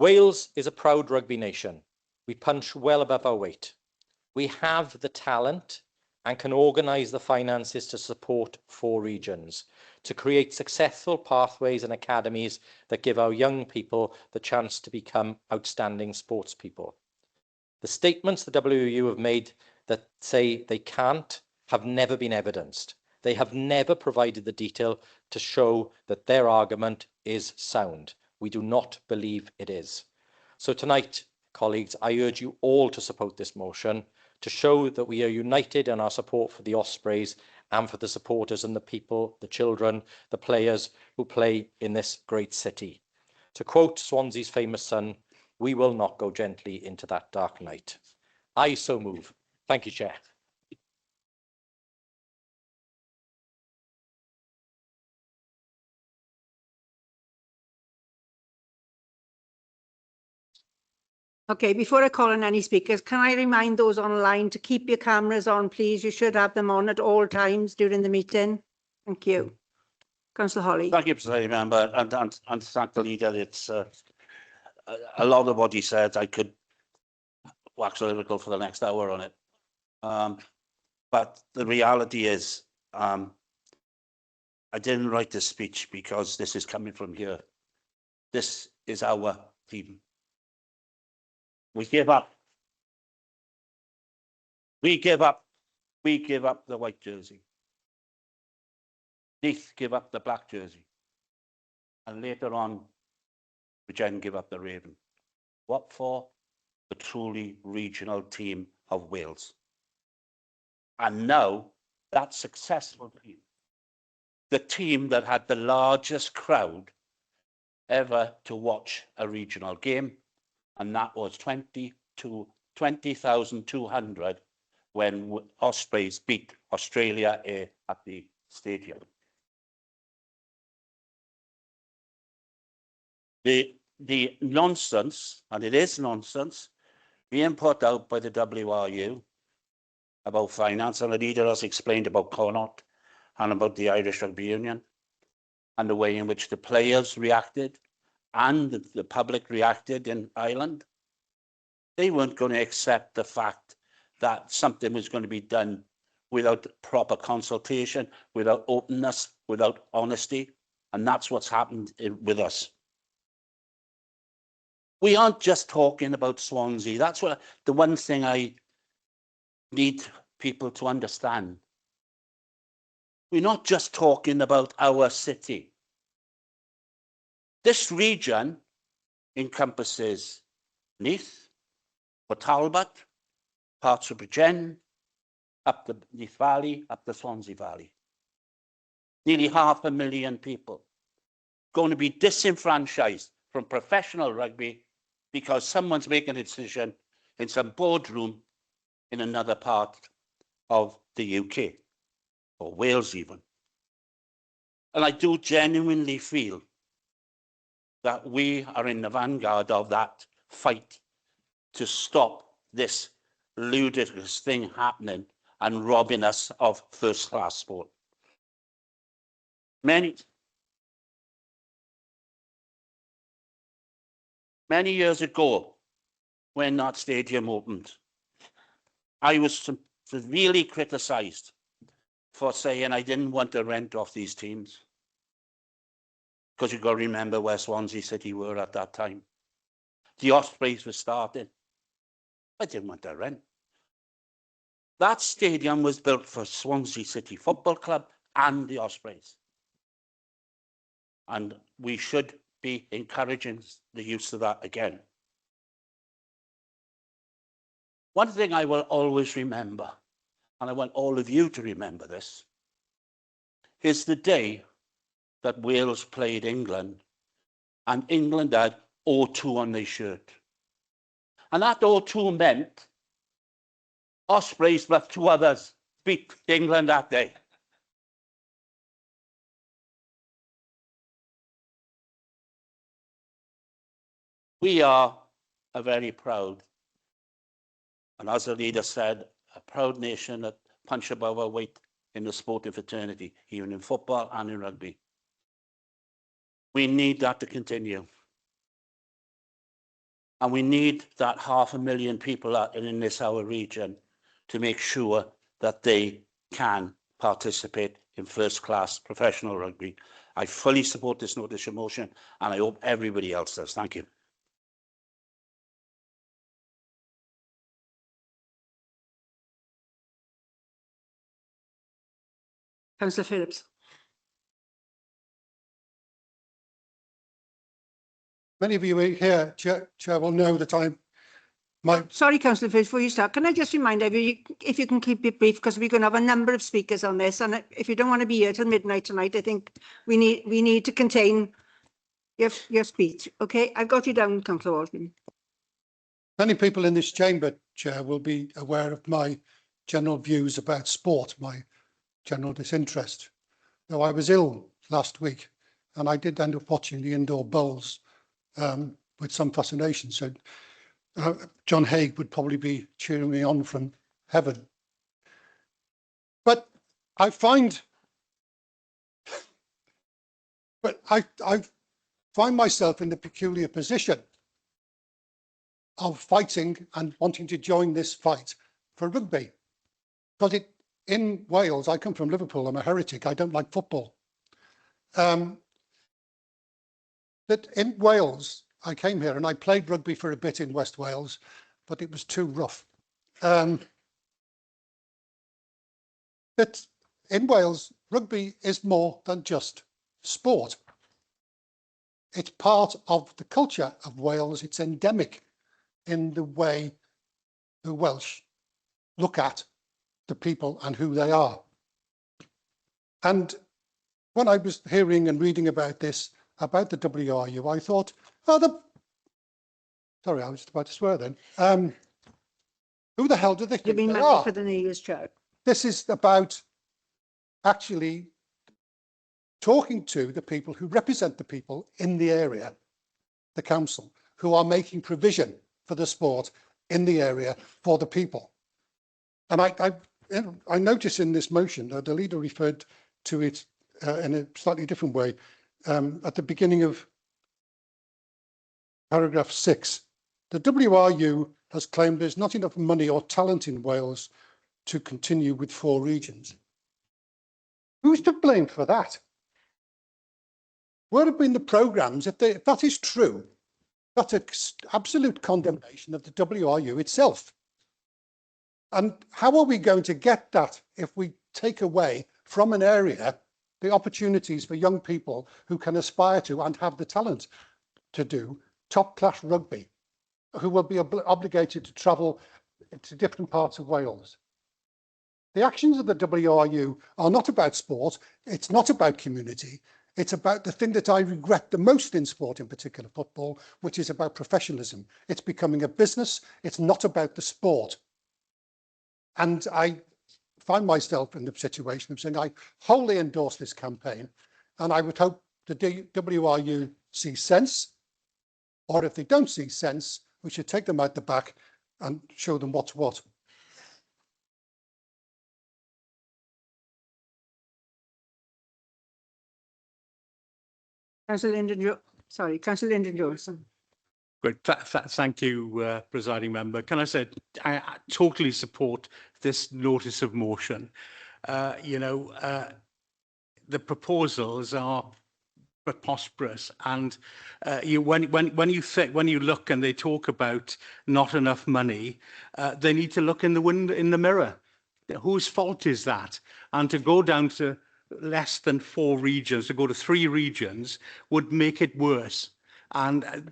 Wales is a proud rugby nation. We punch well above our weight. We have the talent and can organise the finances to support 4 regions, to create successful pathways and academies that give our young people the chance to become outstanding sports people. The statements the WRU have made that say they can't have never been evidenced. They have never provided the detail to show that their argument is sound. We do not believe it is. So tonight, colleagues, I urge you all to support this motion, to show that we are united in our support for the Ospreys and for the supporters and the people, the children, the players who play in this great city. To quote Swansea's famous son, we will not go gently into that dark night. I so move. Thank you, Chair. Okay, before I call on any speakers, can I remind those online to keep your cameras on, please? You should have them on at all times during the meeting. Thank you. Councillor Holly. Thank you, President Member, and thank the leader. It's a lot of what he said. I could wax lyrical for the next hour on it. But the reality is, I didn't write this speech because this is coming from here. This is our team. We give up. We give up. We give up the white jersey. Neath give up the black jersey. And later on, we then give up the Raven. What for? The truly regional team of Wales. And now, that successful team, the team that had the largest crowd ever to watch a regional game, and that was 20,200 when Ospreys beat Australia at the stadium. The nonsense, and it is nonsense, being put out by the WRU about finance, and the leader has explained about Connaught and about the Irish Rugby Union, and the way in which the players reacted and the public reacted in Ireland. They weren't going to accept the fact that something was going to be done without proper consultation, without openness, without honesty, and that's what's happened with us. We aren't just talking about Swansea. That's what the one thing I need people to understand. We're not just talking about our city. This region encompasses Neath, Port Talbot, parts of Bridgend, up the Neath Valley, up the Swansea Valley. Nearly 500,000 people going to be disenfranchised from professional rugby because someone's making a decision in some boardroom in another part of the UK, or Wales even. And I do genuinely feel that we are in the vanguard of that fight to stop this ludicrous thing happening and robbing us of first-class sport. Many years ago, when that stadium opened, I was severely criticised for saying I didn't want to rent off these teams. Because you've got to remember where Swansea City were at that time. The Ospreys were starting. I didn't want to rent. That stadium was built for Swansea City Football Club and the Ospreys. And we should be encouraging the use of that again. One thing I will always remember, and I want all of you to remember this, is the day that Wales played England and England had O2 on their shirt. And that O2 meant Ospreys plus 2 others beat England that day. We are a very proud, and as the leader said, a proud nation that punch above our weight in the sporting fraternity, even in football and in rugby. We need that to continue. And we need that 500,000 people that are in this our region to make sure that they can participate in first-class professional rugby. I fully support this notice of motion, and I hope everybody else does. Thank you. Councillor Phillips. Many of you here, Chair, will know that Sorry, Councillor Phillips, before you start, can I just remind everybody, if you can keep it brief, because we're going to have a number of speakers on this, and if you don't want to be here till midnight tonight, I think we need to contain your speech. Okay, I've got you down, Councillor Walton. Many people in this chamber, Chair, will be aware of my general views about sport, my general disinterest. Though I was ill last week, and I did end up watching the indoor bowls with some fascination. So John Haig would probably be cheering me on from heaven. But I find myself in the peculiar position of fighting and wanting to join this fight for rugby. Because in Wales, I come from Liverpool, I'm a heretic, I don't like football. That in Wales, I came here and I played rugby for a bit in West Wales, but it was too rough. That in Wales, rugby is more than just sport. It's part of the culture of Wales. It's endemic in the way the Welsh look at the people and who they are. And when I was hearing and reading about this, about the WRU, I thought, sorry, I was just about to swear then. Who the hell do they think they are? For the New Year's Chow. This is about actually talking to the people who represent the people in the area, the council, who are making provision for the sport in the area for the people. And I notice in this motion that the leader referred to it in a slightly different way at the beginning of paragraph 6. The WRU has claimed there's not enough money or talent in Wales to continue with 4 regions. Who's to blame for that? Where have been the programmes? If that is true, that's an absolute condemnation of the WRU itself. And how are we going to get that if we take away from an area the opportunities for young people who can aspire to and have the talent to do top-class rugby, who will be obligated to travel to different parts of Wales? The actions of the WRU are not about sport, it's not about community, it's about the thing that I regret the most in sport, in particular football, which is about professionalism. It's becoming a business, it's not about the sport. And I find myself in the situation of saying I wholly endorse this campaign, and I would hope the WRU see sense, or if they don't see sense, we should take them out the back and show them what's what. Councillor Lyndon Johnson. Great. Thank you, presiding member. Can I say I totally support this notice of motion. The proposals are preposterous, and when you look and they talk about not enough money, they need to look in the mirror. whose fault is that? And to go down to less than 4 regions, to go to 3 regions, would make it worse. And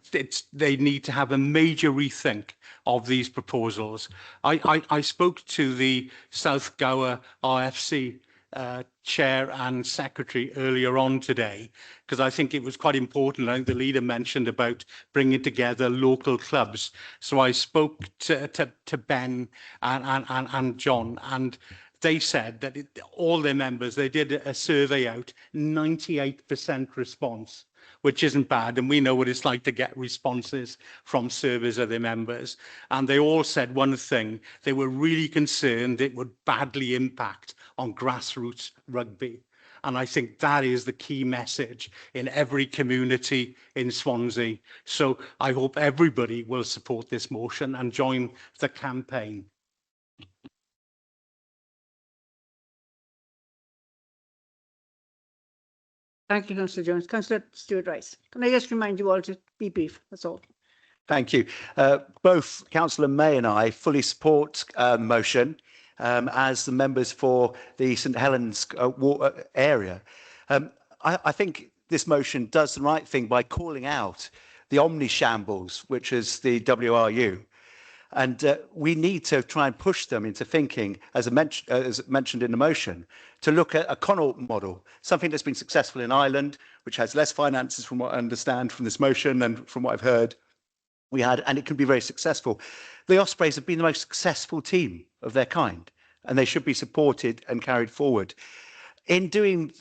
they need to have a major rethink of these proposals. I spoke to the South Gower RFC chair and secretary earlier on today, because I think it was quite important. I think the leader mentioned about bringing together local clubs. So I spoke to Ben and John, and they said that all their members, they did a survey out, 98% response, which isn't bad. And we know what it's like to get responses from surveys of their members. And they all said one thing: they were really concerned it would badly impact on grassroots rugby. And I think that is the key message in every community in Swansea. So I hope everybody will support this motion and join the campaign. Thank you, Councillor Jones. Councillor Stewart-Rice. Can I just remind you all to be brief? That's all. Thank you. Both Councillor May and I fully support the motion as the members for the St Helens area. I think this motion does the right thing by calling out the omni-shambles, which is the WRU. And we need to try and push them into thinking, as mentioned in the motion, to look at a Connaught model, something that's been successful in Ireland, which has less finances from what I understand from this motion and from what I've heard. And it can be very successful. The Ospreys have been the most successful team of their kind, and they should be supported and carried forward. In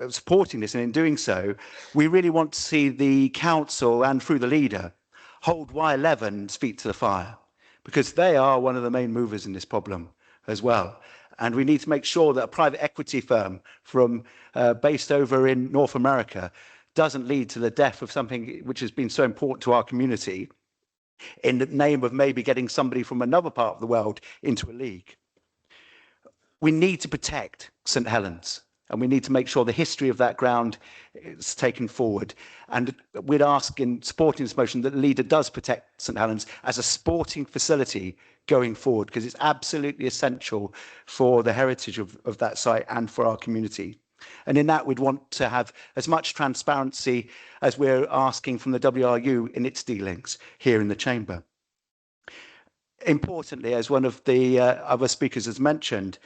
supporting this, and in doing so, we really want to see the council and through the leader hold Y11's feet to the fire, because they are one of the main movers in this problem as well. And we need to make sure that a private equity firm based over in North America doesn't lead to the death of something which has been so important to our community in the name of maybe getting somebody from another part of the world into a league. We need to protect St Helens, and we need to make sure the history of that ground is taken forward. And we'd ask, in supporting this motion, that the leader does protect St Helens as a sporting facility going forward, because it's absolutely essential for the heritage of that site and for our community. And in that, we'd want to have as much transparency as we're asking from the WRU in its dealings here in the chamber. Importantly, as one of the other speakers has mentioned,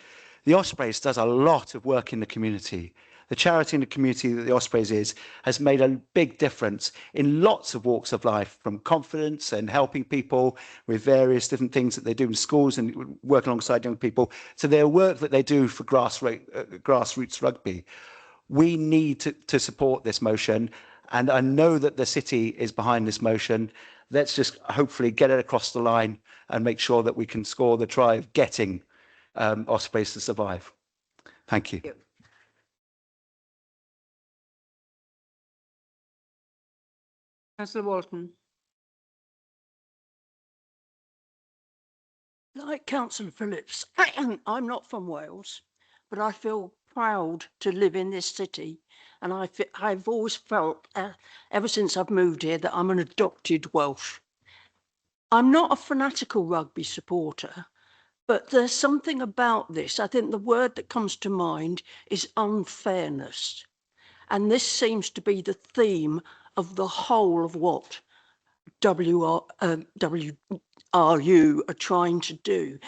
the Ospreys does a lot of work in the community. The charity in the community that the Ospreys is has made a big difference in lots of walks of life, from confidence and helping people with various different things that they do in schools and work alongside young people, to their work that they do for grassroots rugby. We need to support this motion, and I know that the city is behind this motion. Let's just hopefully get it across the line and make sure that we can score the try of getting Ospreys to survive. Thank you. Councillor Walton. Like Councillor Phillips, I'm not from Wales, but I feel proud to live in this city. And I've always felt, ever since I've moved here, that I'm an adopted Welsh. I'm not a fanatical rugby supporter, but there's something about this. I think the word that comes to mind is unfairness. And this seems to be the theme of the whole of what WRU are trying to do.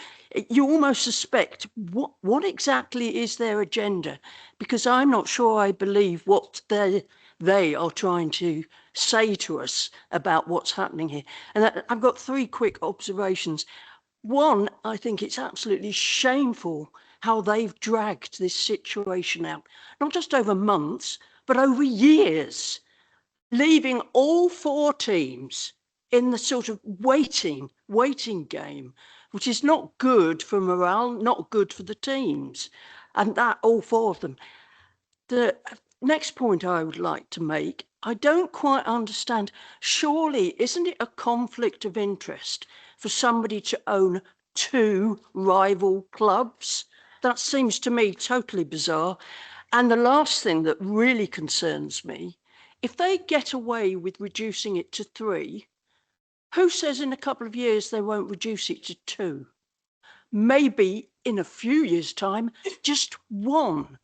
You almost suspect what exactly is their agenda, because I'm not sure I believe what they are trying to say to us about what's happening here. And I've got 3 quick observations. One, I think it's absolutely shameful how they've dragged this situation out, not just over months, but over years, leaving all 4 teams in the sort of waiting game, which is not good for morale, not good for the teams, and that all 4 of them. The next point I would like to make, I don't quite understand, surely isn't it a conflict of interest for somebody to own 2 rival clubs? That seems to me totally bizarre. And the last thing that really concerns me, if they get away with reducing it to 3, who says in a couple of years they won't reduce it to 2? Maybe in a few years' time, just one.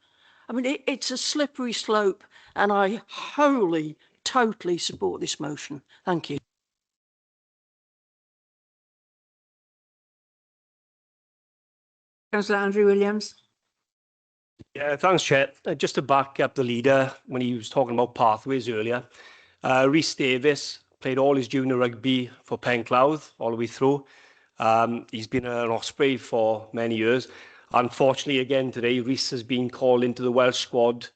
I mean, it's a slippery slope, and I wholly, totally support this motion. Thank you. Councillor Andrew Williams. Yeah, thanks, Chair. Just to back up the leader when he was talking about pathways earlier, Rhys Davis played all his junior rugby for Penclough all the way through. He's been an Osprey for many years. Unfortunately, again today, Rhys has been called into the Welsh squad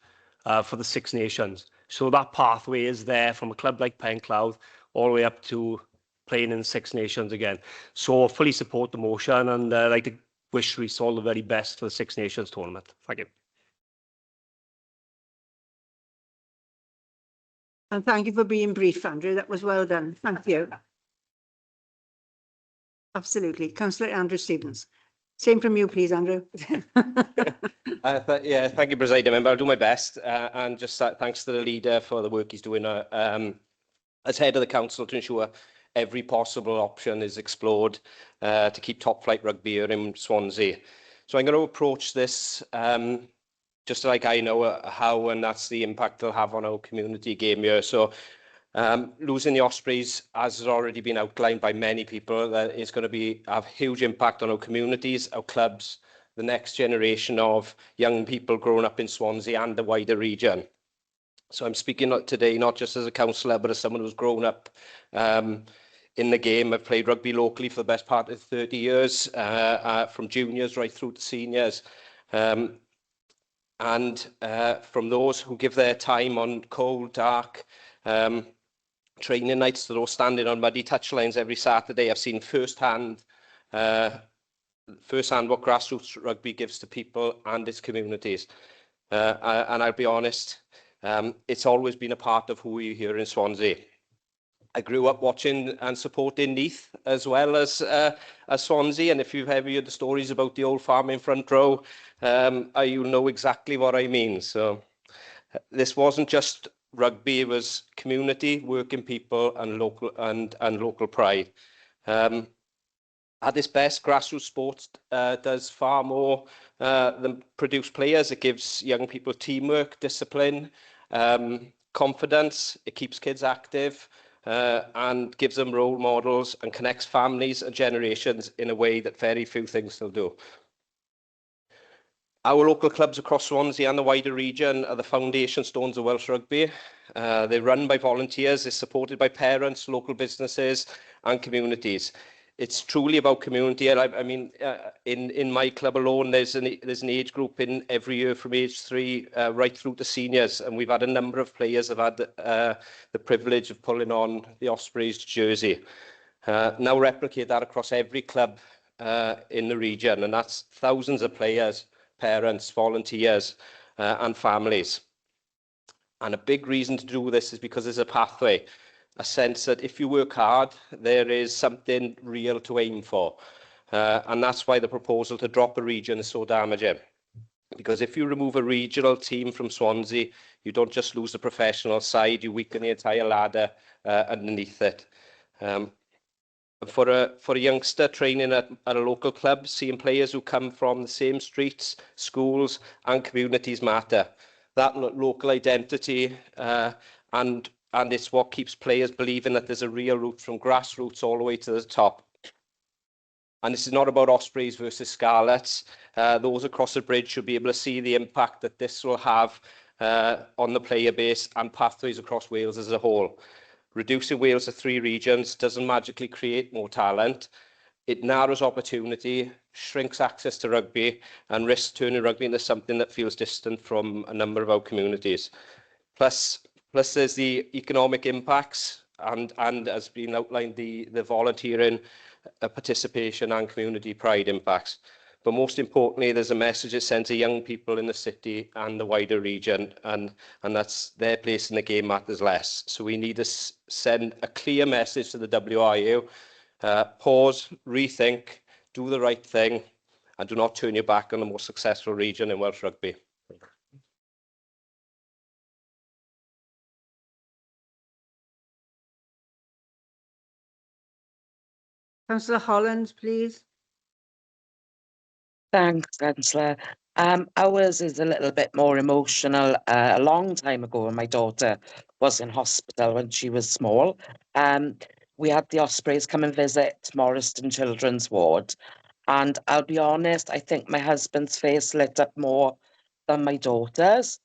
for the Six Nations. So that pathway is there from a club like Penclough all the way up to playing in the Six Nations again. So I fully support the motion, and I'd like to wish Rhys all the very best for the Six Nations tournament. Thank you. And thank you for being brief, Andrew. That was well done. Thank you. Absolutely. Councillor Andrew Stevens. Same from you, please, Andrew. Yeah, thank you, President Member. I'll do my best. And just thanks to the leader for the work he's doing as head of the council to ensure every possible option is explored to keep top flight rugby here in Swansea. So I'm going to approach this just like I know how, and that's the impact they'll have on our community game here. So losing the Ospreys, as has already been outlined by many people, that is going to have huge impact on our communities, our clubs, the next generation of young people growing up in Swansea and the wider region. So I'm speaking today not just as a councillor, but as someone who's grown up in the game. I've played rugby locally for the best part of 30 years, from juniors right through to seniors. And from those who give their time on cold, dark training nights to those standing on muddy touchlines every Saturday, I've seen firsthand what grassroots rugby gives to people and its communities. And I'll be honest, it's always been a part of who we are here in Swansea. I grew up watching and supporting Neath as well as Swansea, and if you've ever heard the stories about the old farm in front row, you'll know exactly what I mean. So this wasn't just rugby; it was community, working people, and local pride. At its best, grassroots sports does far more than produce players. It gives young people teamwork, discipline, confidence. It keeps kids active. And gives them role models and connects families and generations in a way that very few things still do. Our local clubs across Swansea and the wider region are the foundation stones of Welsh rugby. They're run by volunteers, they're supported by parents, local businesses and communities. It's truly about community. And I mean, in my club alone, there's an age group in every year from age 3 right through to seniors, and we've had a number of players have had the privilege of pulling on the Ospreys jersey. Now replicate that across every club in the region, and that's thousands of players, parents, volunteers, and families. And a big reason to do this is because there's a pathway. A sense that if you work hard, there is something real to aim for. And that's why the proposal to drop a region is so damaging. Because if you remove a regional team from Swansea, you don't just lose the professional side, you weaken the entire ladder underneath it. For a youngster training at a local club, seeing players who come from the same streets, schools and communities matter. That local identity and it's what keeps players believing that there's a real route from grassroots all the way to the top. And this is not about Ospreys versus Scarlets. Those across the bridge should be able to see the impact that this will have on the player base and pathways across Wales as a whole. Reducing Wales to 3 regions doesn't magically create more talent. It narrows opportunity, shrinks access to rugby, and risks turning rugby into something that feels distant from a number of our communities. Plus there's the economic impacts and as been outlined, the volunteering, participation and community pride impacts. But most importantly, there's a message it sends to young people in the city and the wider region, and that's their place in the game matters less. So we need to send a clear message to the WRU. Pause, rethink, do the right thing, and do not turn your back on the most successful region in Welsh rugby. Councillor Holland, please. Thanks, Councillor. Ours is a little bit more emotional. A long time ago, when my daughter was in hospital when she was small, we had the Ospreys come and visit Morriston Children's Ward. And I'll be honest, I think my husband's face lit up more than my daughter's.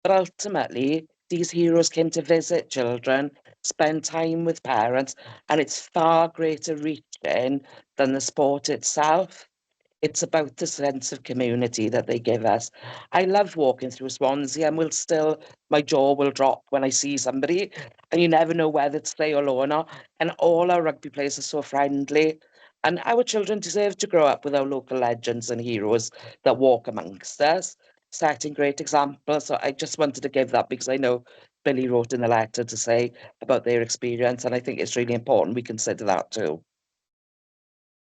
But ultimately, these heroes came to visit children, spend time with parents, and it's far greater reaching than the sport itself. It's about the sense of community that they give us. I love walking through Swansea and my jaw will drop when I see somebody and you never know whether to say hello or not. And all our rugby players are so friendly. And our children deserve to grow up with our local legends and heroes that walk amongst us, setting great examples. So I just wanted to give that because I know Billy wrote in the letter to say about their experience. And I think it's really important we consider that too.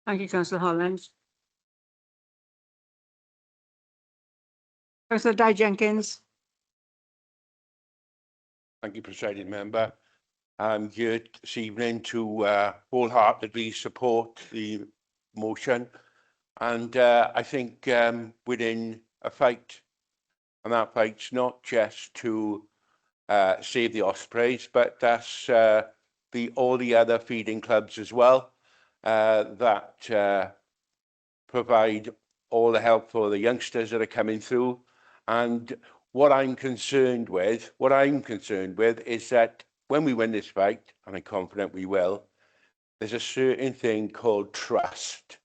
Thank you, Councillor Holland. Councillor Di Jenkins. Thank you, Presiding Member. I'm here this evening to wholeheartedly support the motion. And I think we're in a fight, and that fight's not just to save the Ospreys, but that's all the other feeding clubs as well that provide all the help for the youngsters that are coming through. And what I'm concerned with is that when we win this fight, and I'm confident we will, there's a certain thing called trust,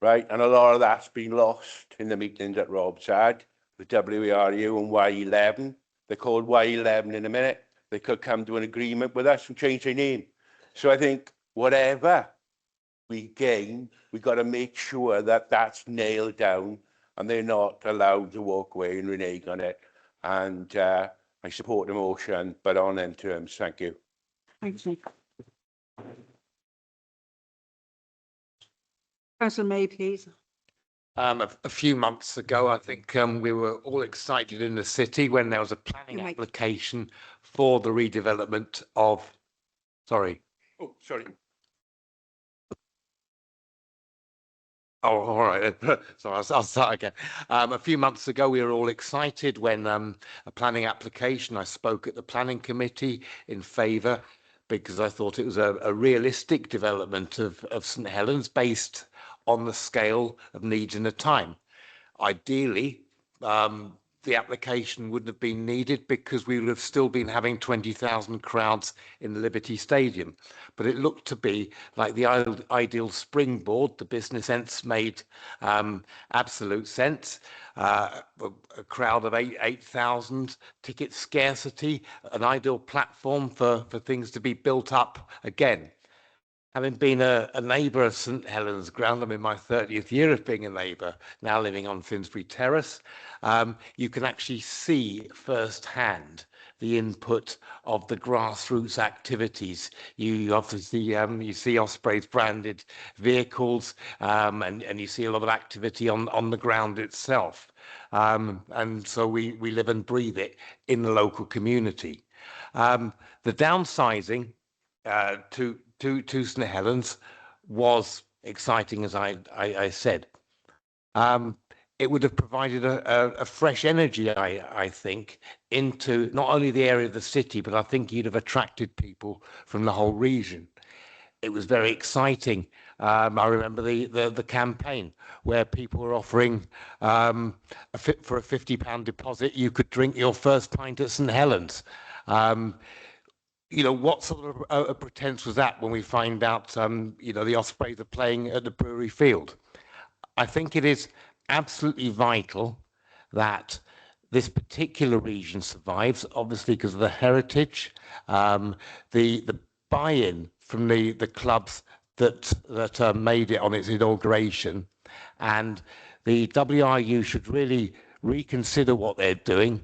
right? And a lot of that's been lost in the meetings that Rob's had with WARU and Y11. They're called Y11 in a minute. They could come to an agreement with us and change their name. So I think whatever we gain, we've got to make sure that that's nailed down and they're not allowed to walk away and renege on it. And I support the motion, but on them terms. Thank you. Thanks, Nick. Councillor May, please. A few months ago, I think we were all excited in the city when there was a planning application for the redevelopment of, sorry. Oh, sorry. Oh, all right. So I'll start again. A few months ago, we were all excited when a planning application, I spoke at the planning committee in favour because I thought it was a realistic development of St Helens based on the scale of needs in the time. Ideally, the application wouldn't have been needed because we would have still been having 20,000 crowds in the Liberty Stadium. But it looked to be like the ideal springboard. The business sense made absolute sense. A crowd of 8,000, ticket scarcity, an ideal platform for things to be built up again. Having been a neighbour of St Helens Ground, I'm in my 30th year of being a neighbour, now living on Finsbury Terrace, you can actually see firsthand the input of the grassroots activities. You obviously you see Ospreys branded vehicles and you see a lot of activity on the ground itself. And so we live and breathe it in the local community. The downsizing to St Helens was exciting, as I said. It would have provided a fresh energy, I think, into not only the area of the city, but I think you'd have attracted people from the whole region. It was very exciting. I remember the campaign where people were offering for a £50 deposit, you could drink your first pint at St Helens. You know, what sort of a pretense was that when we find out, you know, the Ospreys are playing at the Brewery Field? I think it is absolutely vital that this particular region survives, obviously because of the heritage, the buy-in from the clubs that made it on its inauguration, and the WRU should really reconsider what they're doing.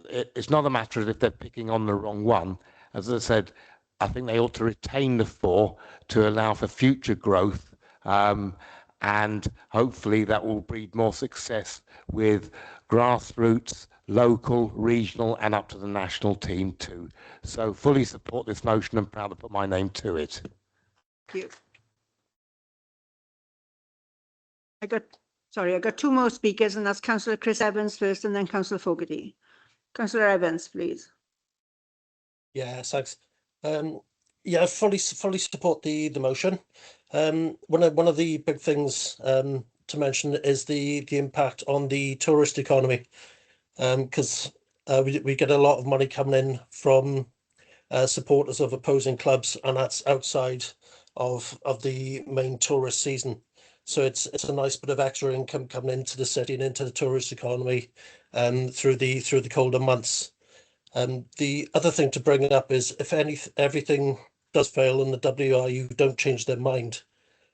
It's not a matter of if they're picking on the wrong one. As I said, I think they ought to retain the 4 to allow for future growth, and hopefully that will breed more success with grassroots, local, regional, and up to the national team too. So fully support this motion and proud to put my name to it. Thank you. I got Sorry, I've got two more speakers, and that's Councillor Chris Evans first and then Councillor Fogarty. Councillor Evans, please. Yeah, thanks. Yeah, fully support the motion. One of the big things to mention is the impact on the tourist economy, because we get a lot of money coming in from supporters of opposing clubs, and that's outside of the main tourist season. So it's a nice bit of extra income coming into the city and into the tourist economy through the colder months. The other thing to bring up is if everything does fail and the WRU don't change their mind,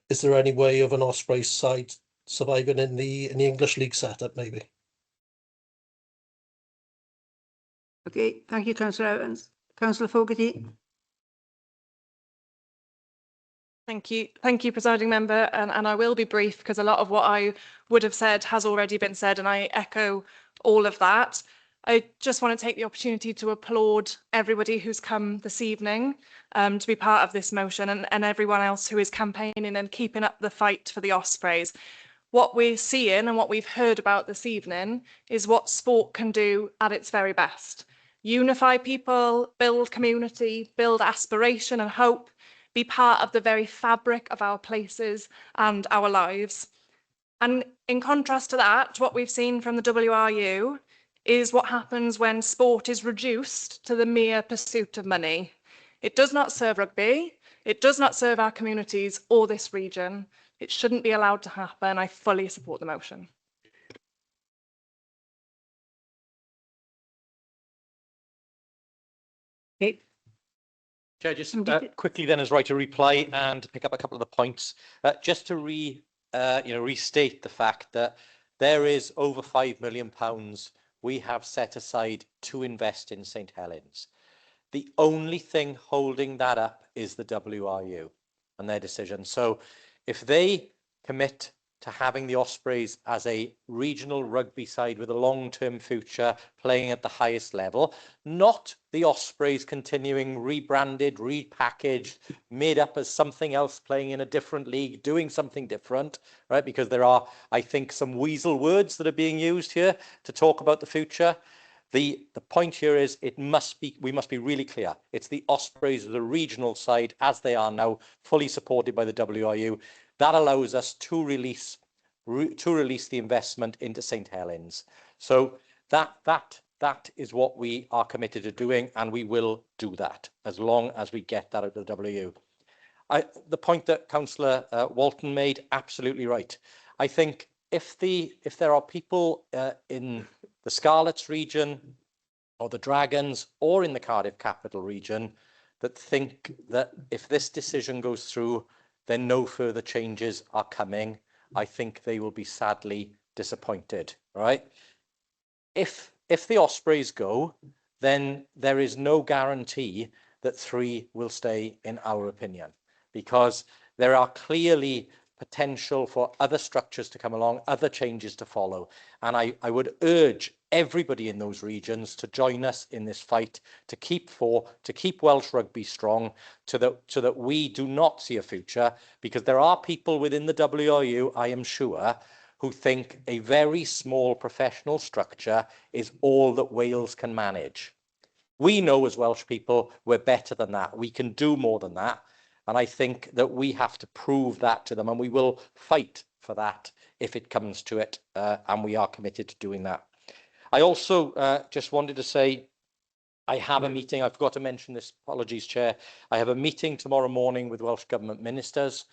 is there any way of an Ospreys side surviving in the English League setup maybe? Okay, thank you, Councillor Evans. Councillor Fogarty. Thank you, presiding member, and I will be brief because a lot of what I would have said has already been said, and I echo all of that. I just want to take the opportunity to applaud everybody who's come this evening to be part of this motion, and everyone else who is campaigning and keeping up the fight for the Ospreys. What we're seeing and what we've heard about this evening is what sport can do at its very best. Unify people, build community, build aspiration and hope, be part of the very fabric of our places and our lives. And in contrast to that, what we've seen from the WRU is what happens when sport is reduced to the mere pursuit of money. It does not serve rugby, it does not serve our communities or this region. It shouldn't be allowed to happen. I fully support the motion. Okay. Chair, just quickly then as right to reply and pick up a couple of the points. Just to restate the fact that there is over £5 million we have set aside to invest in St Helens. The only thing holding that up is the WRU and their decision. So if they commit to having the Ospreys as a regional rugby side with a long-term future playing at the highest level, not the Ospreys continuing rebranded, repackaged, made up as something else, playing in a different league, doing something different, right? Because there are, I think, some weasel words that are being used here to talk about the future. The point here is we must be really clear. It's the Ospreys, the regional side, as they are now, fully supported by the WRU. That allows us to release the investment into St Helens. So that is what we are committed to doing, and we will do that as long as we get that out of the WRU. The point that Councillor Walton made, absolutely right. I think if there are people in the Scarlets region or the Dragons or in the Cardiff Capital region that think that if this decision goes through, then no further changes are coming, I think they will be sadly disappointed, right? If the Ospreys go, then there is no guarantee that 3 will stay, in our opinion, because there are clearly potential for other structures to come along, other changes to follow. And I would urge everybody in those regions to join us in this fight to keep Welsh rugby strong, so that we do not see a future, because there are people within the WRU, I am sure, who think a very small professional structure is all that Wales can manage. We know as Welsh people we're better than that. We can do more than that. And I think that we have to prove that to them, and we will fight for that if it comes to it, and we are committed to doing that. I also just wanted to say I have a meeting, I forgot to mention this, apologies, Chair. I have a meeting tomorrow morning with Welsh Government ministers,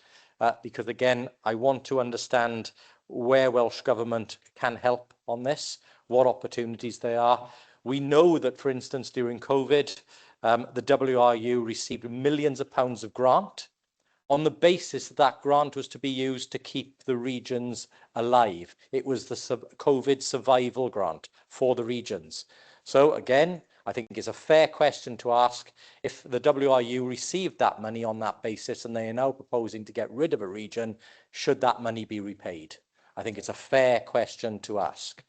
because again, I want to understand where Welsh Government can help on this, what opportunities there are. We know that, for instance, during COVID, the WRU received millions of pounds of grant on the basis that grant was to be used to keep the regions alive. It was the COVID survival grant for the regions. So again, I think it's a fair question to ask. If the WRU received that money on that basis and they are now proposing to get rid of a region, should that money be repaid? I think it's a fair question to ask.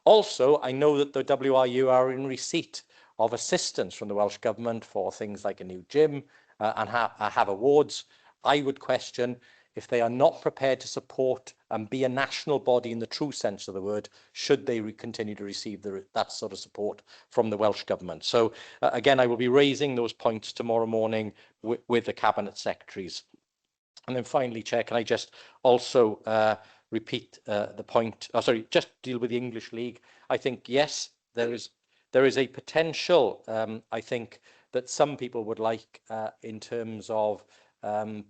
Also, I know that the WRU are in receipt of assistance from the Welsh Government for things like a new gym and have awards. I would question if they are not prepared to support and be a national body in the true sense of the word, should they continue to receive that sort of support from the Welsh Government. So again, I will be raising those points tomorrow morning with the Cabinet Secretaries. And then finally, Chair, can I just also repeat the point, just deal with the English League. I think, yes, there is a potential, I think, that some people would like in terms of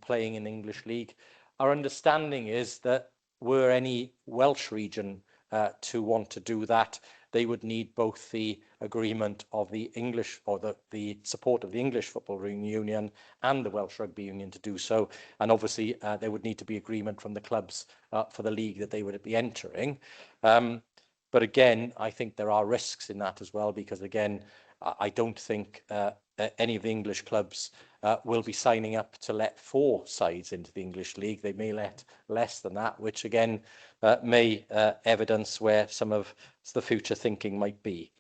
playing in English League. Our understanding is that were any Welsh region to want to do that, they would need both the agreement of the English or the support of the English Football Union and the Welsh Rugby Union to do so. And obviously there would need to be agreement from the clubs for the league that they would be entering. But again, I think there are risks in that as well, because again, I don't think any of the English clubs will be signing up to let 4 sides into the English League. They may let less than that, which again may evidence where some of the future thinking might be.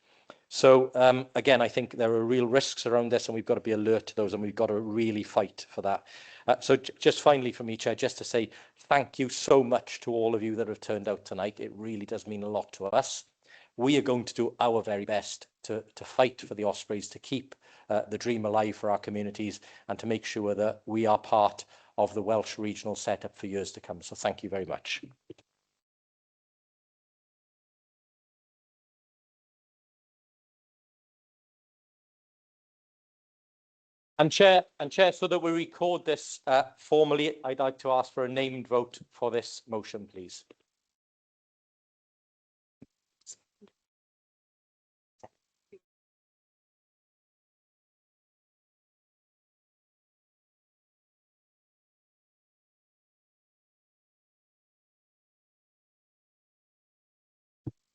So again, I think there are real risks around this, and we've got to be alert to those, and we've got to really fight for that. So just finally from me, Chair, just to say thank you so much to all of you that have turned out tonight. It really does mean a lot to us. We are going to do our very best to fight for the Ospreys, to keep the dream alive for our communities, and to make sure that we are part of the Welsh regional setup for years to come. So thank you very much. And Chair, so that we record this formally, I'd like to ask for a named vote for this motion, please.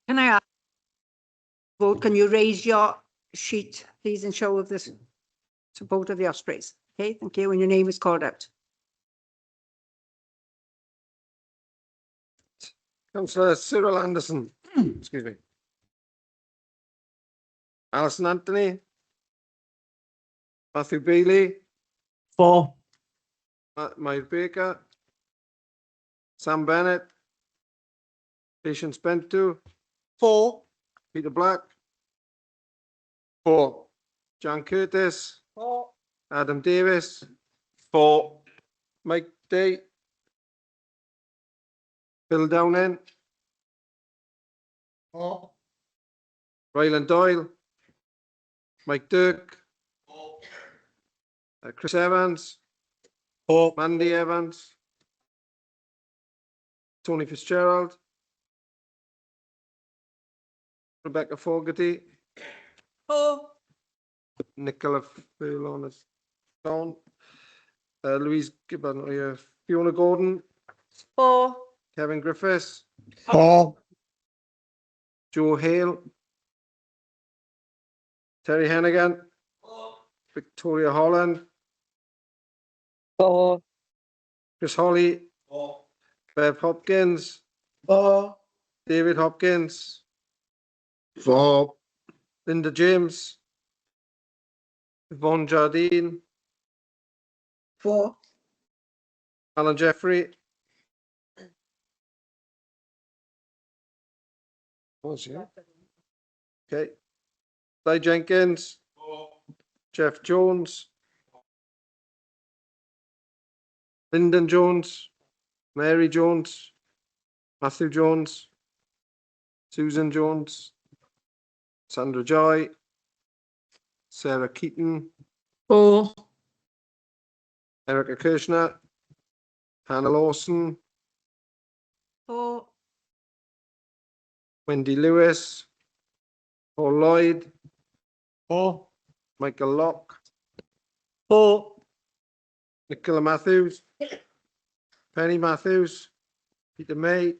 Can I ask, vote, can you raise your sheet, please, and show of this support of the Ospreys? Okay, thank you. When your name is called out. Councillor Cyril Anderson. Excuse me. Alison Anthony. Matthew Bailey. 4. Mike Baker. Sam Bennett. Patience Bentu. 4. Peter Black. 4. John Curtis. 4. Adam Davis. 4. Mike Day. Phil Downing. 4. Ryland Doyle. Mike Dirk. 4. Chris Evans. 4. Mandy Evans. Tony Fitzgerald. Rebecca Fogarty. 4. Nicola Furlong is gone. Louise Gibbon. Fiona Gordon. 4. Kevin Griffiths. 4. Joe Hale. Terry Hennigan. 4. Victoria Holland. 4. Chris Holly. 4. Bev Hopkins. 4. David Hopkins. 4. Linda James. Yvonne Jardine. 4. Alan Jeffrey. Was you? Okay. Di Jenkins. 4. Jeff Jones. Lyndon Jones. Mary Jones. Matthew Jones. Susan Jones. Sandra Joy. Sarah Keaton. 4. Erica Kirshner. Hannah Lawson. 4. Wendy Lewis. Paul Lloyd. 4. Michael Locke. 4. Nicola Matthews. Penny Matthews. Peter May.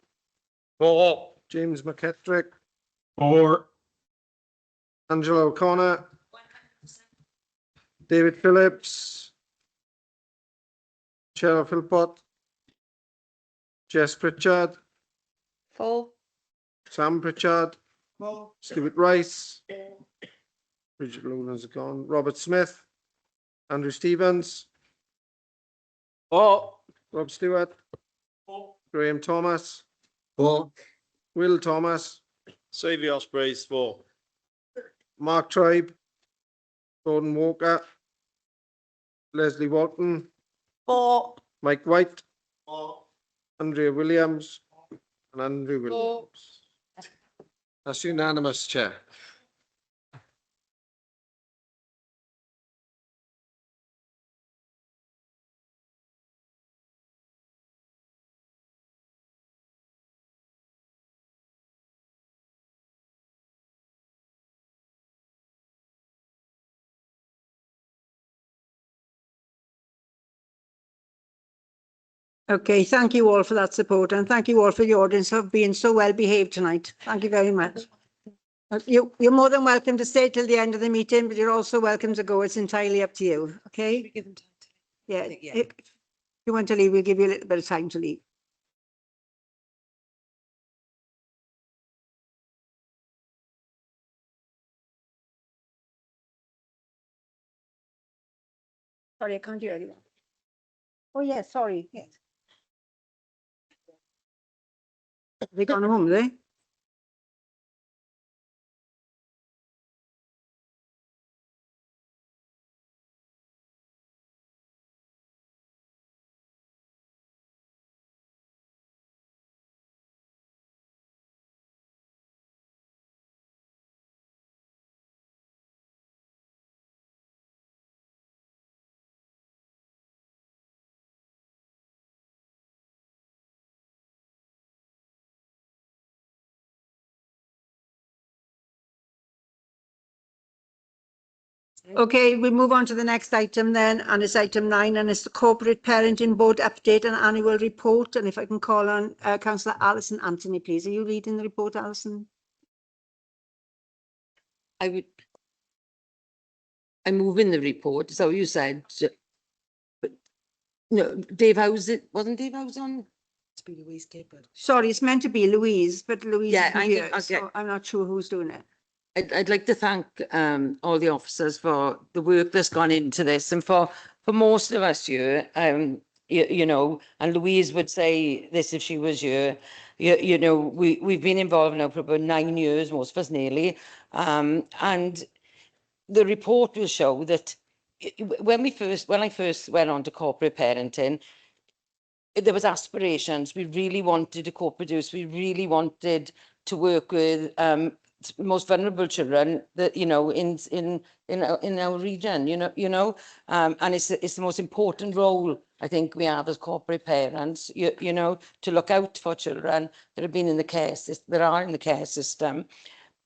4. James McKettrick. 4. Angela O'Connor. David Phillips. Cheryl Philpott. Jess Pritchard. 4. Sam Pritchard. 4. Stuart Rice. Bridget Lowlands is gone. Robert Smith. Andrew Stevens. 4. Rob Stewart. Graham Thomas. For. Will Thomas. Save the Ospreys. For. Mark Tribe. Gordon Walker. Leslie Walton. For. Mike White. For. Andrea Williams. And Andrew Williams. That's unanimous, Chair. Okay, thank you all for that support, and thank you all for the audience for being so well behaved tonight. Thank you very much. You're more than welcome to stay till the end of the meeting, but you're also welcome to go. It's entirely up to you, okay? Yeah, if you want to leave, we'll give you a little bit of time to leave. Sorry, I can't hear you. Oh, yes, sorry, yes. They gone home, they? Okay, we move on to the next item then, and it's item 9, and it's the Corporate Parenting Board Update and Annual Report. And if I can call on Councillor Alison Anthony, please. Are you reading the report, Alison? I'm moving the report, so you said, but no, Dave House, it wasn't Dave House on? It's be Louise Gibbard. Sorry, it's meant to be Louise, but Louise Yeah, isn't here, so I'm not sure who's doing it. I'd like to thank all the officers for the work that's gone into this, and for most of us here, you know, and Louise would say this if she was here, you know, we've been involved now for about 9 years, most of us nearly, and the report will show that when I first went on to corporate parenting, there was aspirations. We really wanted to co-produce. We really wanted to work with most vulnerable children that, you know, in our region, you know, and it's the most important role I think we have as corporate parents, you know, to look out for children that have been in the care system, that are in the care system.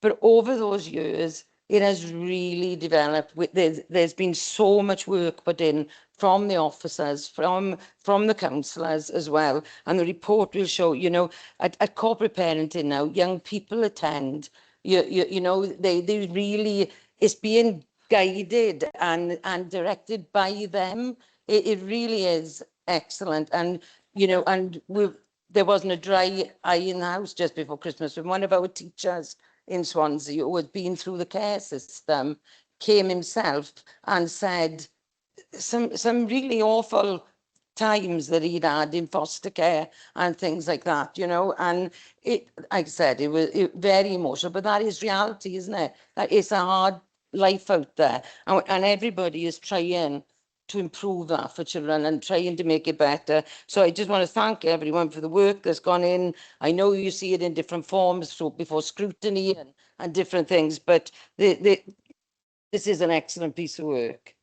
But over those years, it has really developed. There's been so much work put in from the officers, from the councillors as well. And the report will show, you know, at corporate parenting now, young people attend. You know, they really, it's being guided and directed by them. It really is excellent. And, you know, and there wasn't a dry eye in the house just before Christmas when one of our teachers in Swansea, who had been through the care system, came himself and said some really awful times that he'd had in foster care and things like that, you know. And it, like I said, it was very emotional, but that is reality, isn't it? That it's a hard life out there, and everybody is trying to improve that for children and trying to make it better. So I just want to thank everyone for the work that's gone in. I know you see it in different forms, so before scrutiny and different things, but this is an excellent piece of work.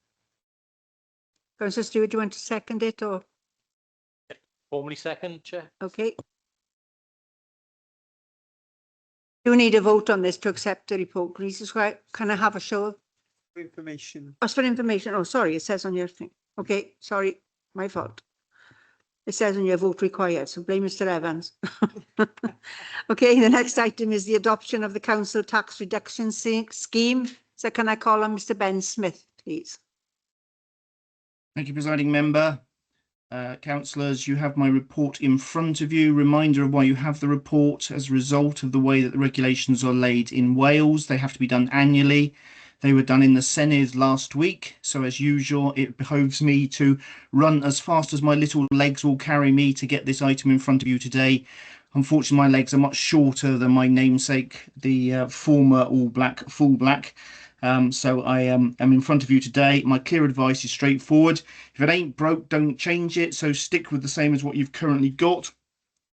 Councillor Stewart, do you want to second it, or? Formally second, Chair. Okay. Do we need a vote on this to accept the report, please? Can I have a show of information? Oh, it's for information. Oh, sorry, it says on your thing. Okay, sorry, my fault. It says on your vote required, so blame Mr. Evans. Okay, the next item is the adoption of the council tax reduction scheme. So can I call on Mr. Ben Smith, please? Thank you, presiding member. Councillors, you have my report in front of you. Reminder of why you have the report: as a result of the way that the regulations are laid in Wales, they have to be done annually. They were done in the Senedd last week. So as usual, it behoves me to run as fast as my little legs will carry me to get this item in front of you today. Unfortunately, my legs are much shorter than my namesake, the former All Black Full Black. So I am in front of you today. My clear advice is straightforward. If it ain't broke, don't change it. So stick with the same as what you've currently got,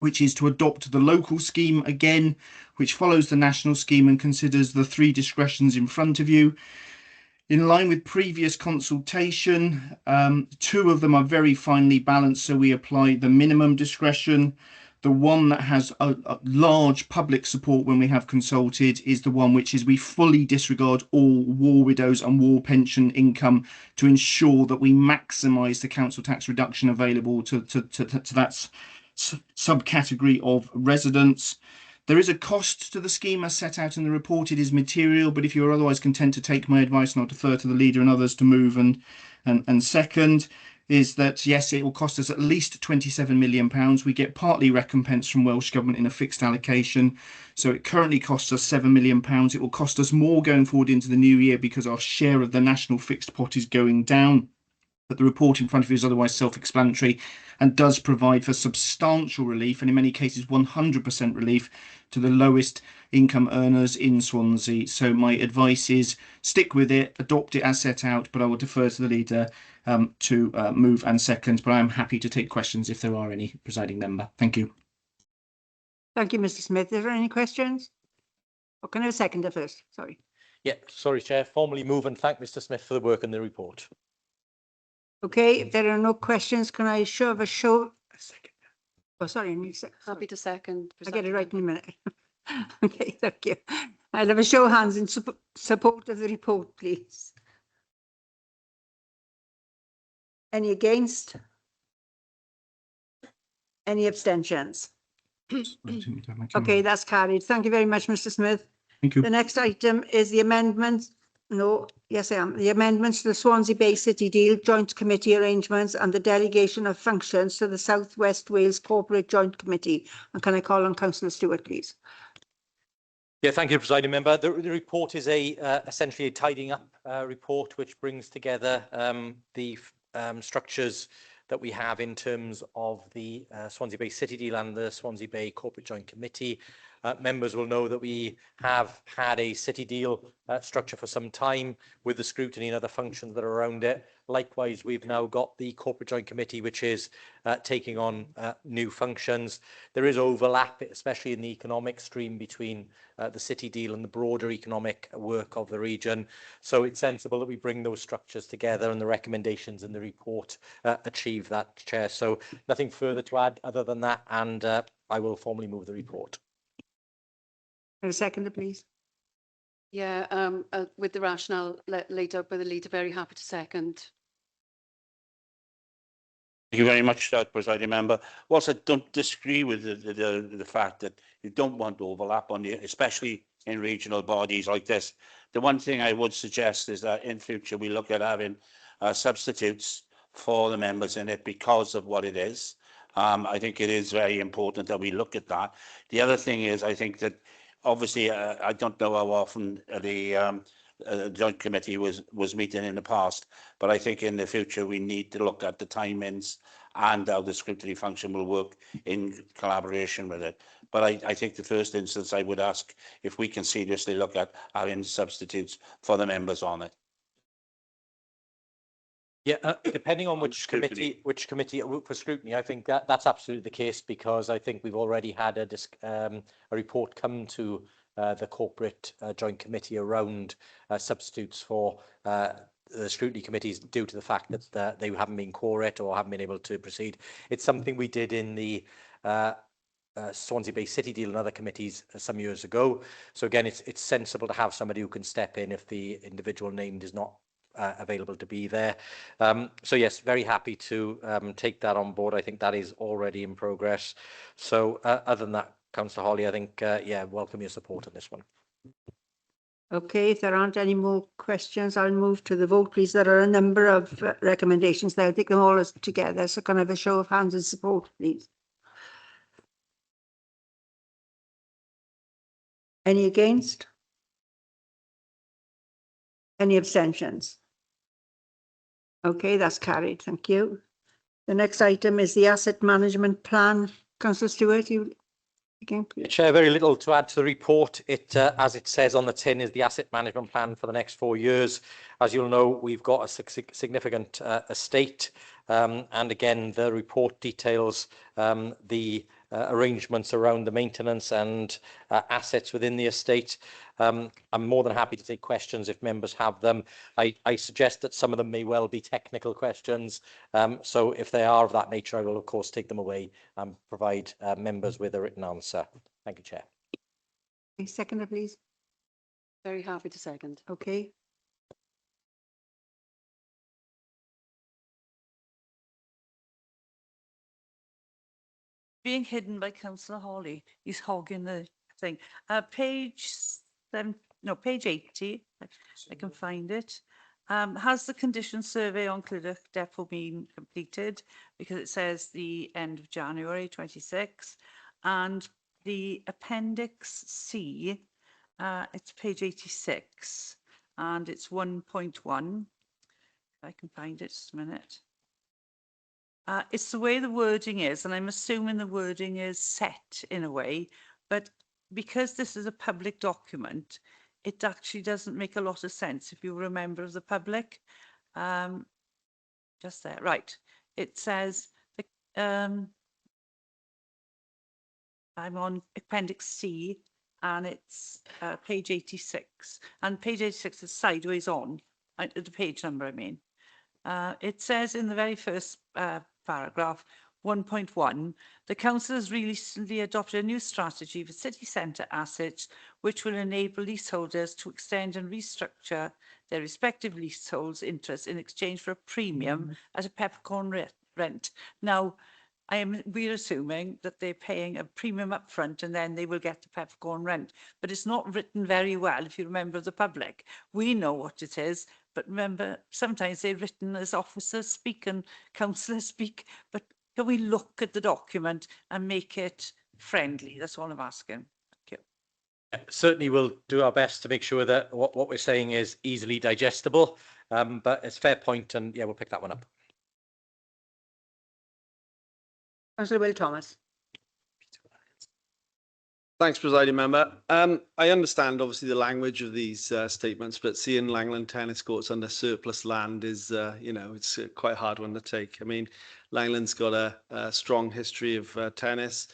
which is to adopt the local scheme again, which follows the national scheme and considers the 3 discretions in front of you. In line with previous consultation, 2 of them are very finely balanced, so we apply the minimum discretion. The one that has a large public support when we have consulted is the one which is we fully disregard all war widows and war pension income to ensure that we maximise the council tax reduction available to that subcategory of residents. There is a cost to the scheme as set out in the report. It is material, but if you're otherwise content to take my advice, and I'll defer to the leader and others to move and second, is that yes, it will cost us at least £27 million. We get partly recompense from Welsh Government in a fixed allocation. So it currently costs us £7 million. It will cost us more going forward into the new year because our share of the national fixed pot is going down. But the report in front of you is otherwise self-explanatory and does provide for substantial relief, and in many cases 100% relief to the lowest income earners in Swansea. So my advice is stick with it, adopt it as set out, but I will defer to the leader to move and second, but I am happy to take questions if there are any, presiding member. Thank you. Thank you, Mr. Smith. Is there any questions? Or can I have a seconder first? Sorry. Yeah, sorry, Chair. Formally move and thank Mr. Smith for the work in the report. Okay, if there are no questions, can I have a show? Oh, sorry, I need Happy to second. I'll get it right in a minute. Okay, thank you. I'll have a show of hands in support of the report, please. Any against? Any abstentions? Okay, that's carried. Thank you very much, Mr. Smith. Thank you. The next item is the amendment. No, yes, I am. The amendments to the Swansea Bay City Deal Joint Committee arrangements and the delegation of functions to the South West Wales Corporate Joint Committee. And can I call on Councillor Stewart, please? Yeah, thank you, Presiding Member. The report is essentially a tidying up report which brings together the structures that we have in terms of the Swansea Bay City Deal and the Swansea Bay Corporate Joint Committee. Members will know that we have had a city deal structure for some time with the scrutiny and other functions that are around it. Likewise, we've now got the Corporate Joint Committee, which is taking on new functions. There is overlap, especially in the economic stream between the city deal and the broader economic work of the region. So it's sensible that we bring those structures together and the recommendations in the report achieve that, Chair. So nothing further to add other than that, and I will formally move the report. A seconder, please. Yeah, with the rationale laid out by the leader, very happy to second. Thank you very much, Presiding Member. Whilst I don't disagree with the fact that you don't want overlap on it, especially in regional bodies like this, the one thing I would suggest is that in future we look at having substitutes for the members in it because of what it is. I think it is very important that we look at that. The other thing is, I think that obviously, I don't know how often the Joint Committee was meeting in the past, but I think in the future we need to look at the timings and how the scrutiny function will work in collaboration with it. But I think the first instance I would ask if we can seriously look at having substitutes for the members on it. Yeah, depending on which committee for scrutiny, I think that's absolutely the case, because I think we've already had a report come to the corporate joint committee around substitutes for the scrutiny committees due to the fact that they haven't been quorate or haven't been able to proceed. It's something we did in the Swansea Bay City Deal and other committees some years ago. So again, it's sensible to have somebody who can step in if the individual named is not available to be there. So yes, very happy to take that on board. I think that is already in progress. So other than that, Councillor Holly, I think, yeah, welcome your support on this one. Okay, if there aren't any more questions, I'll move to the vote, please. There are a number of recommendations there. I'll take them all together. So can I have a show of hands in support, please? Any against? Any abstentions? Okay, that's carried. Thank you. The next item is the asset management plan. Councillor Stewart, you again, please. Chair, very little to add to the report. It, as it says on the tin, is the asset management plan for the next 4 years. As you'll know, we've got a significant estate, and again, the report details the arrangements around the maintenance and assets within the estate. I'm more than happy to take questions if members have them. I suggest that some of them may well be technical questions, so if they are of that nature, I will of course take them away and provide members with a written answer. Thank you, Chair. Seconder, please. Very happy to second. Okay. Being hidden by Councillor Hawley. He's hogging the thing. Page 80. I can find it. Has the condition survey on Clydach Depot been completed? Because it says the end of January 26. And the Appendix C, it's page 86, and it's 1.1. I can find it just a minute. It's the way the wording is, and I'm assuming the wording is set in a way, but because this is a public document, it actually doesn't make a lot of sense if you're a member of the public. Just there, right. It says, I'm on Appendix C, and it's page 86. And page 86 is sideways on, the page number, I mean. It says in the very first paragraph, 1.1, the council has recently adopted a new strategy for city centre assets, which will enable leaseholders to extend and restructure their respective leaseholds' interests in exchange for a premium at a peppercorn rent. Now, we're assuming that they're paying a premium up front and then they will get the peppercorn rent. But it's not written very well if you're a member of the public. We know what it is, but remember, sometimes they're written as officers speak and councillors speak. But can we look at the document and make it friendly? That's all I'm asking. Thank you. Certainly we'll do our best to make sure that what we're saying is easily digestible, but it's a fair point, and yeah, we'll pick that one up. Councillor Will Thomas. Thanks, Presiding Member. I understand obviously the language of these statements, but seeing Langland tennis courts under surplus land is, you know, it's quite a hard one to take. I mean, Langland's got a strong history of tennis.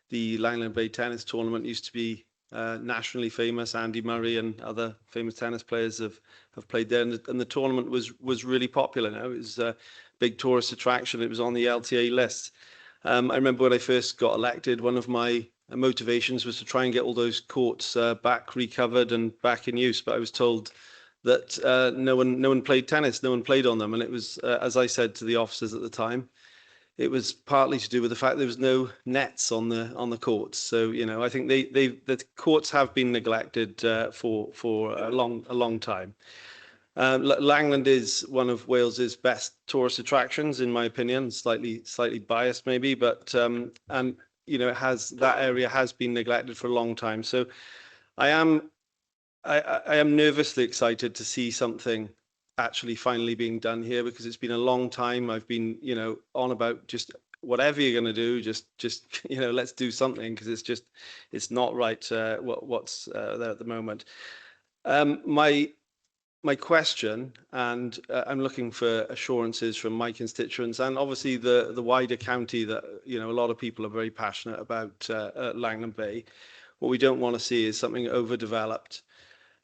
The Langland Bay Tennis Tournament used to be nationally famous. Andy Murray and other famous tennis players have played there, and the tournament was really popular. Now, it was a big tourist attraction. It was on the LTA list. I remember when I first got elected, one of my motivations was to try and get all those courts back recovered and back in use. But I was told that no one played tennis, no one played on them, and it was, as I said to the officers at the time, it was partly to do with the fact there was no nets on the courts. So you know, I think the courts have been neglected for a long time. Langland is one of Wales's best tourist attractions, in my opinion. Slightly biased, maybe, but and you know, that area has been neglected for a long time. So, I am nervously excited to see something actually finally being done here, because it's been a long time. I've been, you know, on about just whatever you're going to do, just you know, let's do something, because it's not right what's there at the moment. My question, and I'm looking for assurances from my constituents and obviously the wider county, that, you know, a lot of people are very passionate about Langland Bay. What we don't want to see is something overdeveloped.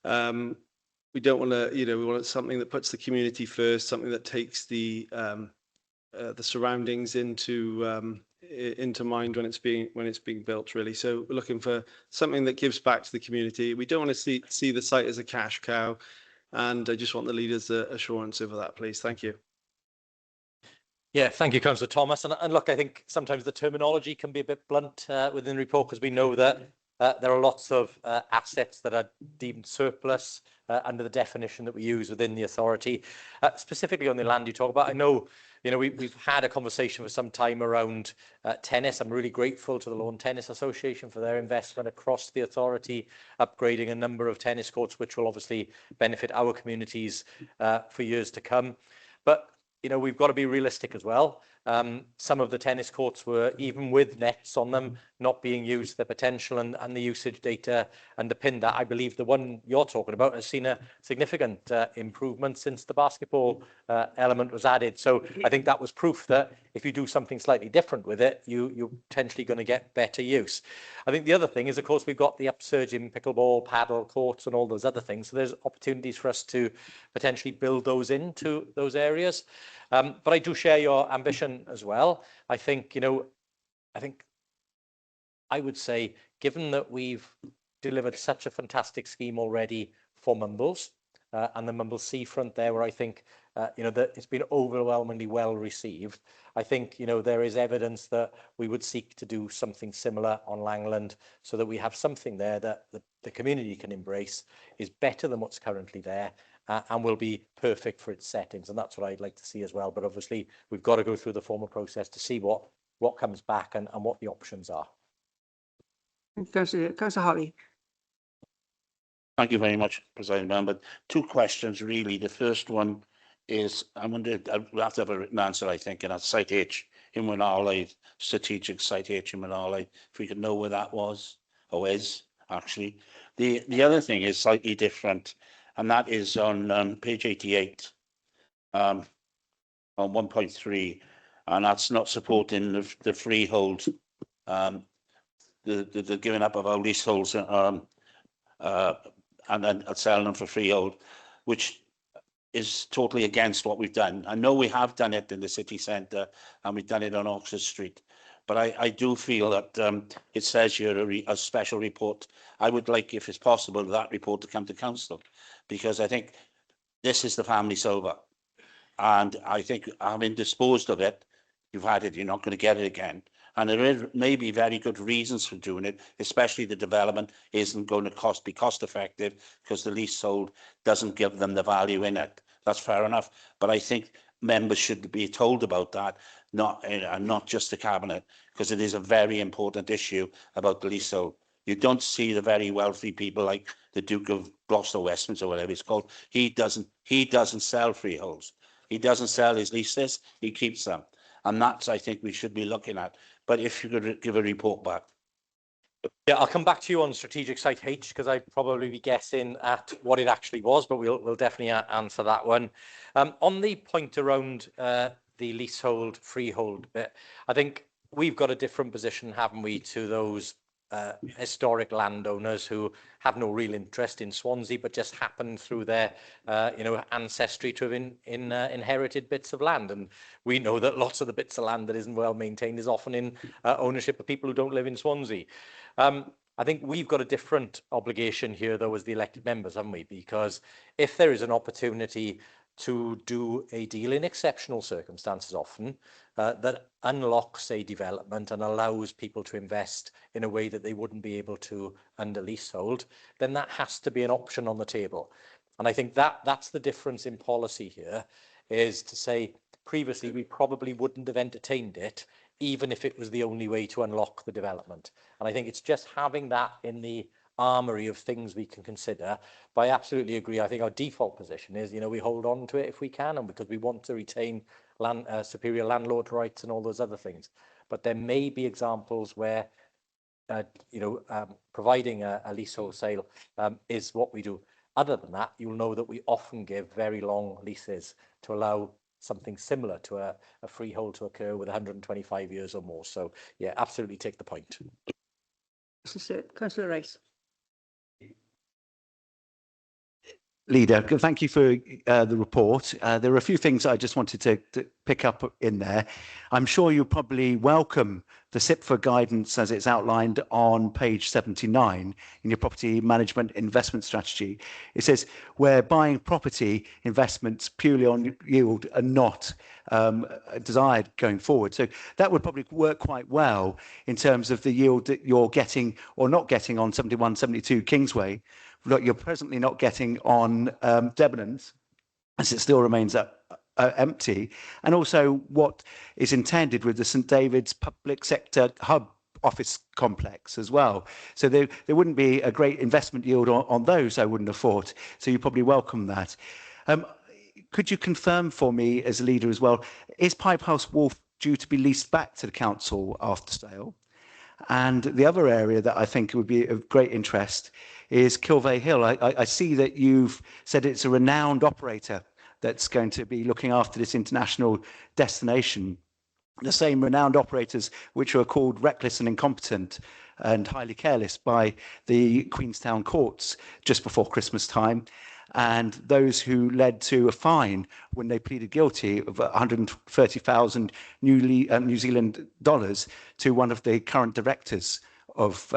We don't want to, you know, we want something that puts the community first, something that takes the surroundings into mind when it's being built, really. So we're looking for something that gives back to the community. We don't want to see the site as a cash cow. And I just want the leader's assurance over that, please. Thank you. Yeah, thank you, Councillor Thomas. And look, I think sometimes the terminology can be a bit blunt within the report, because we know that there are lots of assets that are deemed surplus under the definition that we use within the authority. Specifically on the land you talk about, I know, we've had a conversation for some time around tennis. I'm really grateful to the Lawn Tennis Association for their investment across the authority, upgrading a number of tennis courts, which will obviously benefit our communities for years to come. But we've got to be realistic as well. Some of the tennis courts were, even with nets on them, not being used to their potential, and the usage data underpinned that. I believe the one you're talking about has seen a significant improvement since the basketball element was added. So I think that was proof that if you do something slightly different with it, you're potentially going to get better use. I think the other thing is, of course, we've got the upsurge in pickleball, paddle courts and all those other things. So there's opportunities for us to potentially build those into those areas. But I do share your ambition as well. I think, I would say, given that we've delivered such a fantastic scheme already for Mumbles and the Mumbles seafront there, where I think, that it's been overwhelmingly well received. I think, there is evidence that we would seek to do something similar on Langland, so that we have something there that the community can embrace, is better than what's currently there, and will be perfect for its settings. And that's what I'd like to see as well. But obviously, we've got to go through the formal process to see what comes back and what the options are. Councillor Holly. Thank you very much, President Member. Two questions, really. The first one is, we'll have to have a written answer, I think, and that's Site H in Winarley, strategic Site H in Winarley, if we could know where that was, or is, actually. The other thing is slightly different, and that is on page 88, on 1.3, and that's not supporting the freehold, the giving up of our leaseholds, and then selling them for freehold, which is totally against what we've done. I know we have done it in the city centre, and we've done it on Oxford Street, but I do feel that it says here a special report. I would like, if it's possible, that report to come to council, because I think this is the family silver, and I think having disposed of it, you've had it, you're not going to get it again. And there may be very good reasons for doing it, especially the development isn't going to be cost effective, because the leasehold doesn't give them the value in it. That's fair enough. But I think members should be told about that, not just the cabinet, because it is a very important issue about the leasehold. You don't see the very wealthy people like the Duke of Gloucester Westminster or whatever it's called. He doesn't sell freeholds. He doesn't sell his leases. He keeps them. And that's, I think, we should be looking at. But if you could give a report back. Yeah, I'll come back to you on strategic site H, because I'd probably be guessing at what it actually was, but we'll definitely answer that one. On the point around the leasehold, freehold bit, I think we've got a different position, haven't we, to those historic landowners who have no real interest in Swansea, but just happen through their, ancestry to have inherited bits of land. And we know that lots of the bits of land that isn't well maintained is often in ownership of people who don't live in Swansea. I think we've got a different obligation here, though, as the elected members, haven't we? Because if there is an opportunity to do a deal in exceptional circumstances often that unlocks a development and allows people to invest in a way that they wouldn't be able to under leasehold, then that has to be an option on the table. And I think that's the difference in policy here, is to say previously we probably wouldn't have entertained it even if it was the only way to unlock the development. And I think it's just having that in the armory of things we can consider. But I absolutely agree. I think our default position is, we hold on to it if we can, and because we want to retain land, superior landlord rights and all those other things. But there may be examples where, providing a leasehold sale is what we do. Other than that, you'll know that we often give very long leases to allow something similar to a freehold to occur with 125 years or more. So, yeah, absolutely take the point. Councillor Rice. Leader, thank you for the report. There are a few things I just wanted to pick up in there. I'm sure you probably welcome the SIPFA guidance as it's outlined on page 79 in your property management investment strategy. It says we're buying property investments purely on yield and not desired going forward. So that would probably work quite well in terms of the yield that you're getting or not getting on 71, 72 Kingsway. Look, you're presently not getting on Debenhams, as it still remains empty, and also what is intended with the St David's public sector hub office complex as well. So there wouldn't be a great investment yield on those, I wouldn't have thought. So you probably welcome that. Could you confirm for me as a leader as well, is Pipehouse Wharf due to be leased back to the council after sale? And the other area that I think would be of great interest is Kilvey Hill. I see that you've said it's a renowned operator that's going to be looking after this international destination. The same renowned operators which were called reckless and incompetent and highly careless by the Queenstown courts just before Christmas time, and those who led to a fine when they pleaded guilty of 130,000 New Zealand dollars to one of the current directors of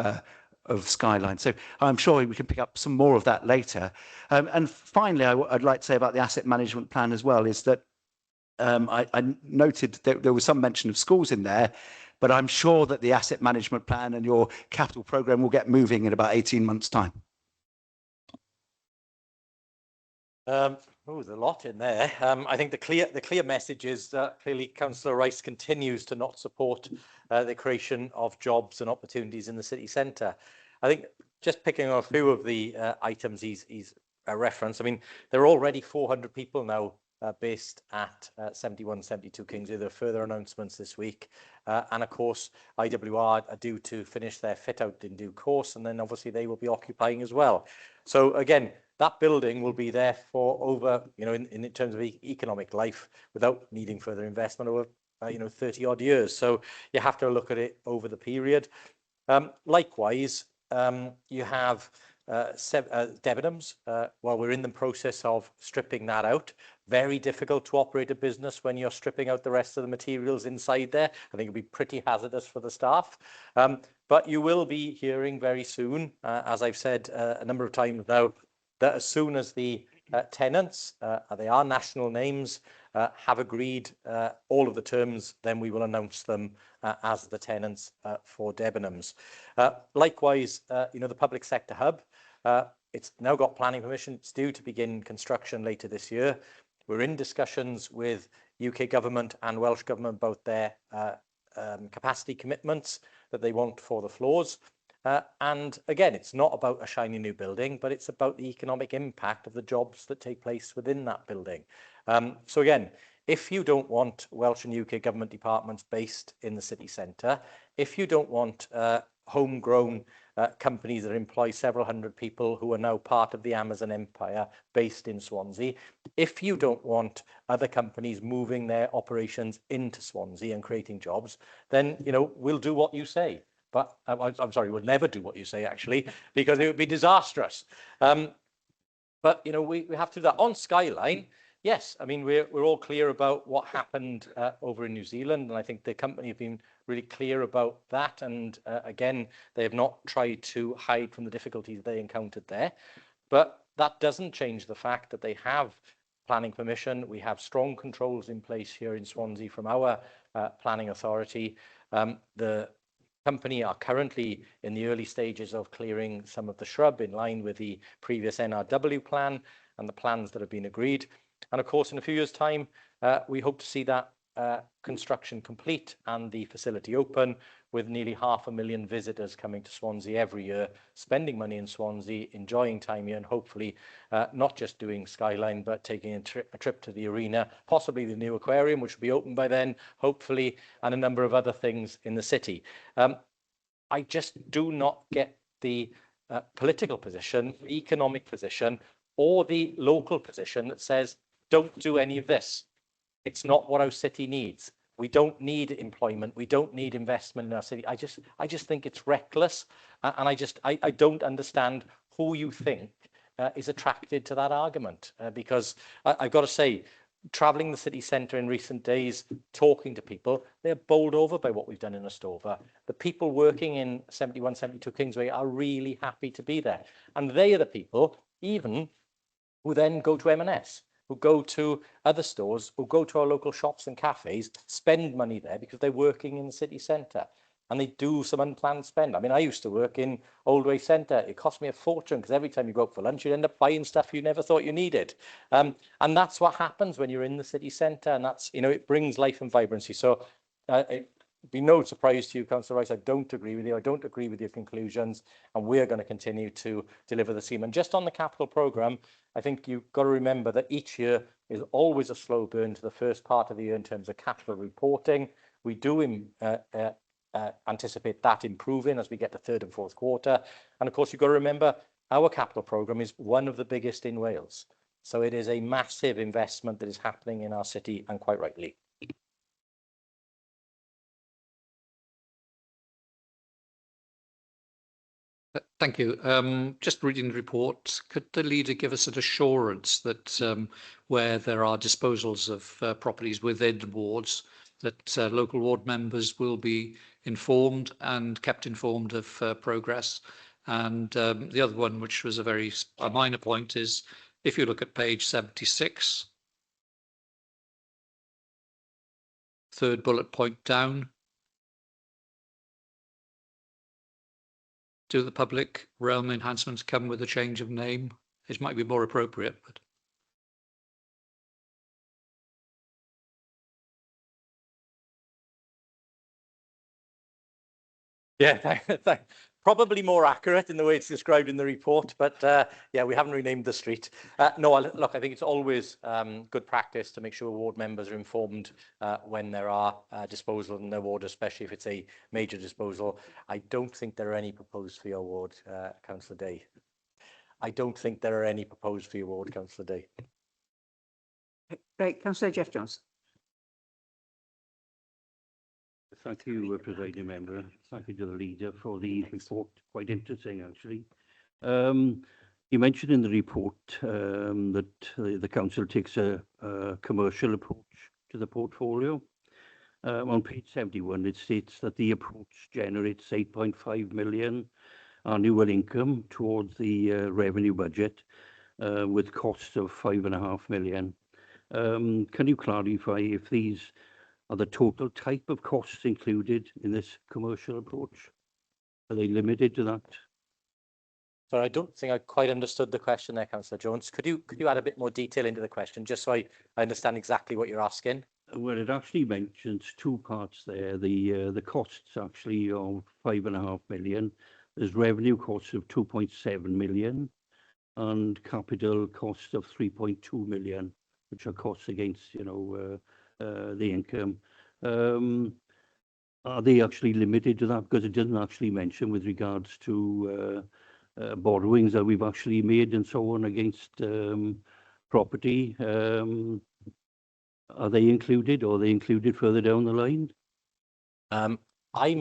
Skyline. So I'm sure we can pick up some more of that later. And finally, I'd like to say about the asset management plan as well is that I noted that there was some mention of schools in there, but I'm sure that the asset management plan and your capital programme will get moving in about 18 months' time. There's a lot in there. I think the clear message is that clearly Councillor Rice continues to not support the creation of jobs and opportunities in the city centre. I think just picking on a few of the items he's referenced, I mean, there are already 400 people now based at 71, 72 Kingsway. There are further announcements this week. And of course, IWR are due to finish their fit out in due course, and then obviously they will be occupying as well. So again, that building will be there for over, in terms of economic life without needing further investment over, 30 odd years. So you have to look at it over the period. Likewise, you have Debenhams. Well, we're in the process of stripping that out. Very difficult to operate a business when you're stripping out the rest of the materials inside there. I think it'll be pretty hazardous for the staff. But you will be hearing very soon, as I've said a number of times now, that as soon as the tenants, they are national names, have agreed all of the terms, then we will announce them as the tenants for Debenhams. Likewise, the public sector hub, it's now got planning permission. It's due to begin construction later this year. We're in discussions with UK government and Welsh government about their capacity commitments that they want for the floors. And again, it's not about a shiny new building, but it's about the economic impact of the jobs that take place within that building. So again, if you don't want Welsh and UK government departments based in the city centre, if you don't want homegrown companies that employ several hundred people who are now part of the Amazon empire based in Swansea, if you don't want other companies moving their operations into Swansea and creating jobs, then, we'll do what you say. But I'm sorry, we'll never do what you say, actually, because it would be disastrous. But, we have to do that. On Skyline, yes, I mean, we're all clear about what happened over in New Zealand, and I think the company have been really clear about that. And again, they have not tried to hide from the difficulties they encountered there. But that doesn't change the fact that they have planning permission. We have strong controls in place here in Swansea from our planning authority. The company are currently in the early stages of clearing some of the shrub in line with the previous NRW plan and the plans that have been agreed. And of course, in a few years' time, we hope to see that construction complete and the facility open, with nearly 500,000 visitors coming to Swansea every year, spending money in Swansea, enjoying time here, and hopefully not just doing Skyline, but taking a trip to the arena, possibly the new aquarium, which will be open by then, hopefully, and a number of other things in the city. I just do not get the political position, economic position, or the local position that says, don't do any of this. It's not what our city needs. We don't need employment. We don't need investment in our city. I just think it's reckless. And I don't understand who you think is attracted to that argument, because I've got to say, travelling the city centre in recent days, talking to people, they're bowled over by what we've done in Estover. The people working in 71, 72 Kingsway are really happy to be there. And they are the people, even, who then go to M&S, who go to other stores, who go to our local shops and cafes, spend money there because they're working in the city centre. And they do some unplanned spend. I mean, I used to work in Oldway Centre. It cost me a fortune because every time you go out for lunch, you'd end up buying stuff you never thought you needed. And that's what happens when you're in the city centre. And that's, you know, it brings life and vibrancy. So it'd be no surprise to you, Councillor Rice, I don't agree with you. I don't agree with your conclusions. And we're going to continue to deliver the same. And just on the capital programme, I think you've got to remember that each year is always a slow burn to the first part of the year in terms of capital reporting. We do anticipate that improving as we get to third and fourth quarter. And of course, you've got to remember our capital programme is one of the biggest in Wales. So it is a massive investment that is happening in our city, and quite rightly. Thank you. Just reading the report, could the leader give us an assurance that where there are disposals of properties within wards, that local ward members will be informed and kept informed of progress? And the other one, which was a minor point, is if you look at page 76, third bullet point down, do the public realm enhancements come with a change of name? It might be more appropriate, but. Yeah, probably more accurate in the way it's described in the report, but yeah, we haven't renamed the street. No, look, I think it's always good practice to make sure ward members are informed when there are disposals in their ward, especially if it's a major disposal. I don't think there are any proposed for your ward, Councillor Day. I don't think there are any proposed for your ward, Councillor Day. Right, Councillor Jeff Jones. Thank you, Presiding Member. Thank you to the leader for the report. Quite interesting, actually. You mentioned in the report that the council takes a commercial approach to the portfolio. On page 71, it states that the approach generates 8.5 million annual income towards the revenue budget, with costs of 5.5 million. Can you clarify if these are the total type of costs included in this commercial approach? Are they limited to that? Sorry, I don't think I quite understood the question there, Councillor Jones. Could you add a bit more detail into the question, just so I understand exactly what you're asking? Well, it actually mentions two parts there. The costs actually of 5.5 million. There's revenue costs of 2.7 million and capital costs of 3.2 million, which are costs against, you know, the income. Are they actually limited to that? Because it doesn't actually mention with regards to borrowings that we've actually made and so on against property. Are they included, or are they included further down the line? I'm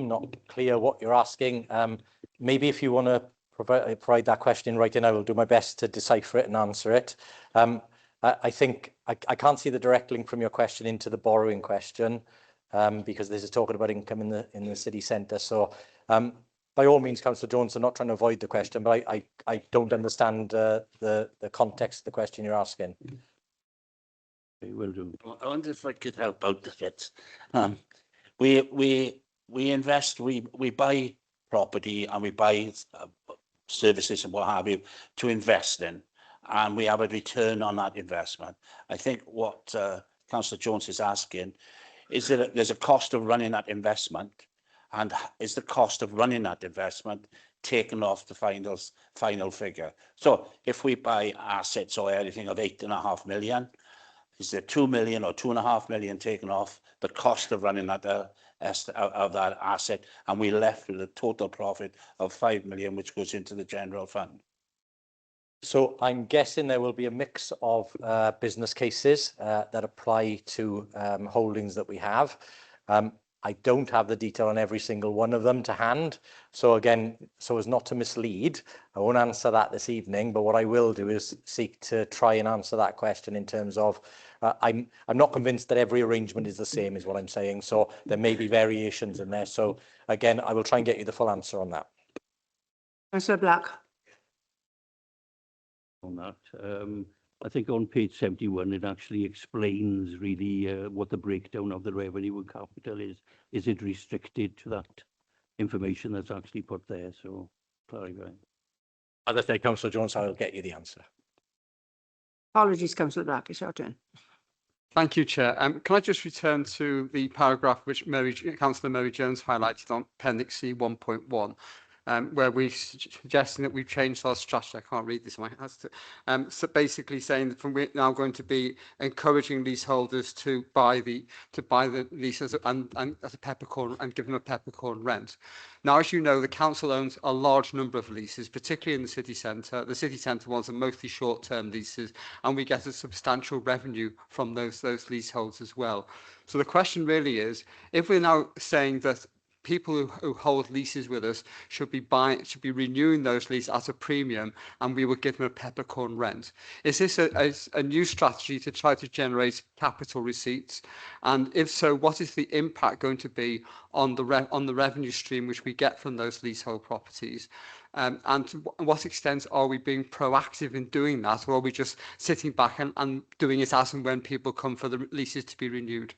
not clear what you're asking. Maybe if you want to provide that question in writing, I will do my best to decipher it and answer it. I think I can't see the direct link from your question into the borrowing question, because this is talking about income in the city centre. So by all means, Councillor Jones, I'm not trying to avoid the question, but I don't understand the context of the question you're asking. Okay, will do. I wonder if I could help out a bit. We invest, we buy property and we buy services and what have you to invest in, and we have a return on that investment. I think what Councillor Jones is asking is that there's a cost of running that investment, and is the cost of running that investment taken off the final figure. So if we buy assets or anything of 8.5 million, is there 2 million or 2.5 million taken off the cost of running that of that asset, and we left with a total profit of 5 million, which goes into the general fund? So I'm guessing there will be a mix of business cases that apply to holdings that we have. I don't have the detail on every single one of them to hand. So again, so as not to mislead, I won't answer that this evening, but what I will do is seek to try and answer that question in terms of, I'm not convinced that every arrangement is the same, is what I'm saying. So there may be variations in there. So again, I will try and get you the full answer on that. Councillor Black. On that. I think on page 71, it actually explains really what the breakdown of the revenue and capital is. Is it restricted to that information that's actually put there? So clarify. As I say, Councillor Jones, I'll get you the answer. Apologies, Councillor Black, it's your turn. Thank you, Chair. Can I just return to the paragraph which Councillor Mary Jones highlighted on Appendix C 1.1, where we're suggesting that we've changed our strategy. I can't read this. So basically saying that we're now going to be encouraging leaseholders to buy the leases and as a peppercorn and give them a peppercorn rent. Now, as you know, the council owns a large number of leases, particularly in the city centre. The city centre ones are mostly short-term leases, and we get a substantial revenue from those leaseholds as well. So the question really is, if we're now saying that people who hold leases with us should be renewing those leases at a premium, and we will give them a peppercorn rent. Is this a new strategy to try to generate capital receipts? And if so, what is the impact going to be on the revenue stream which we get from those leasehold properties? And to what extent are we being proactive in doing that, or are we just sitting back and doing it as and when people come for the leases to be renewed?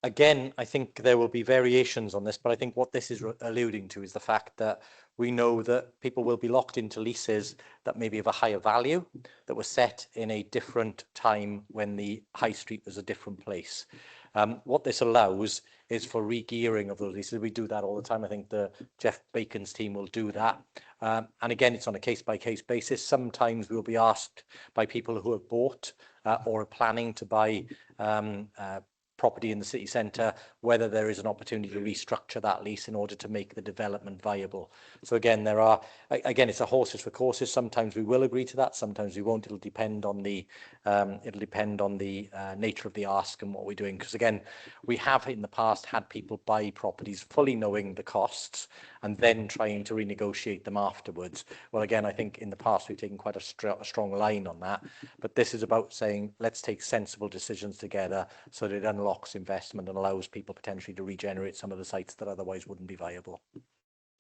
Again, I think there will be variations on this, but I think what this is alluding to is the fact that we know that people will be locked into leases that may be of a higher value, that were set in a different time when the high street was a different place. What this allows is for re-gearing of those leases. We do that all the time. I think the Jeff Bacon's team will do that. And again, it's on a case-by-case basis. Sometimes we'll be asked by people who have bought or are planning to buy property in the city centre, whether there is an opportunity to restructure that lease in order to make the development viable. So again, it's a horses for courses. Sometimes we will agree to that, sometimes we won't. It'll depend on the nature of the ask and what we're doing. Because again, we have in the past had people buy properties fully knowing the costs and then trying to renegotiate them afterwards. Well, again, I think in the past we've taken quite a strong line on that. But this is about saying, let's take sensible decisions together so that it unlocks investment and allows people potentially to regenerate some of the sites that otherwise wouldn't be viable.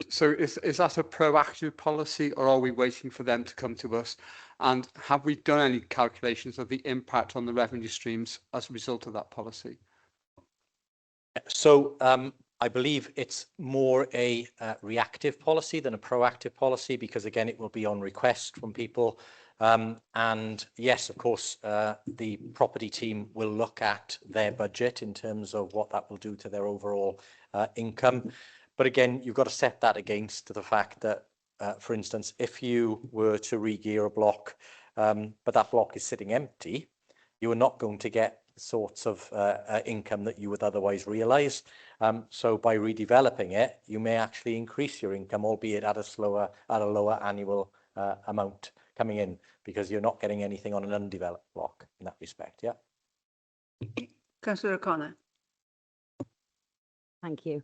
So is that a proactive policy, or are we waiting for them to come to us? And have we done any calculations of the impact on the revenue streams as a result of that policy? So I believe it's more a reactive policy than a proactive policy, because again, it will be on request from people. And yes, of course, the property team will look at their budget in terms of what that will do to their overall income. But again, you've got to set that against the fact that, for instance, if you were to re-gear a block, but that block is sitting empty, you are not going to get the sorts of income that you would otherwise realise. So by redeveloping it, you may actually increase your income, albeit at a lower annual amount coming in, because you're not getting anything on an undeveloped block in that respect. Yeah. Councillor O'Connor. Thank you.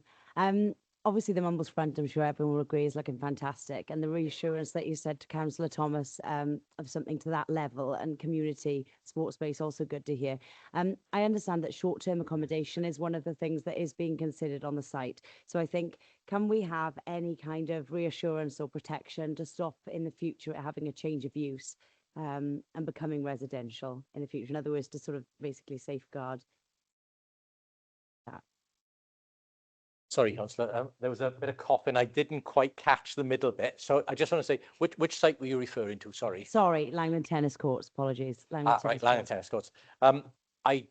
Obviously, the Mumbles front, I'm sure everyone will agree, is looking fantastic. And the reassurance that you said to Councillor Thomas of something to that level and community sports space, also good to hear. I understand that short-term accommodation is one of the things that is being considered on the site. So I think, can we have any kind of reassurance or protection to stop in the future it having a change of use and becoming residential in the future? In other words, to sort of basically safeguard that. Sorry, Councillor, there was a bit of coughing. I didn't quite catch the middle bit. So I just want to say, which site were you referring to? Sorry. Sorry, Langland Tennis Courts. Apologies. Right, Langland Tennis Courts. I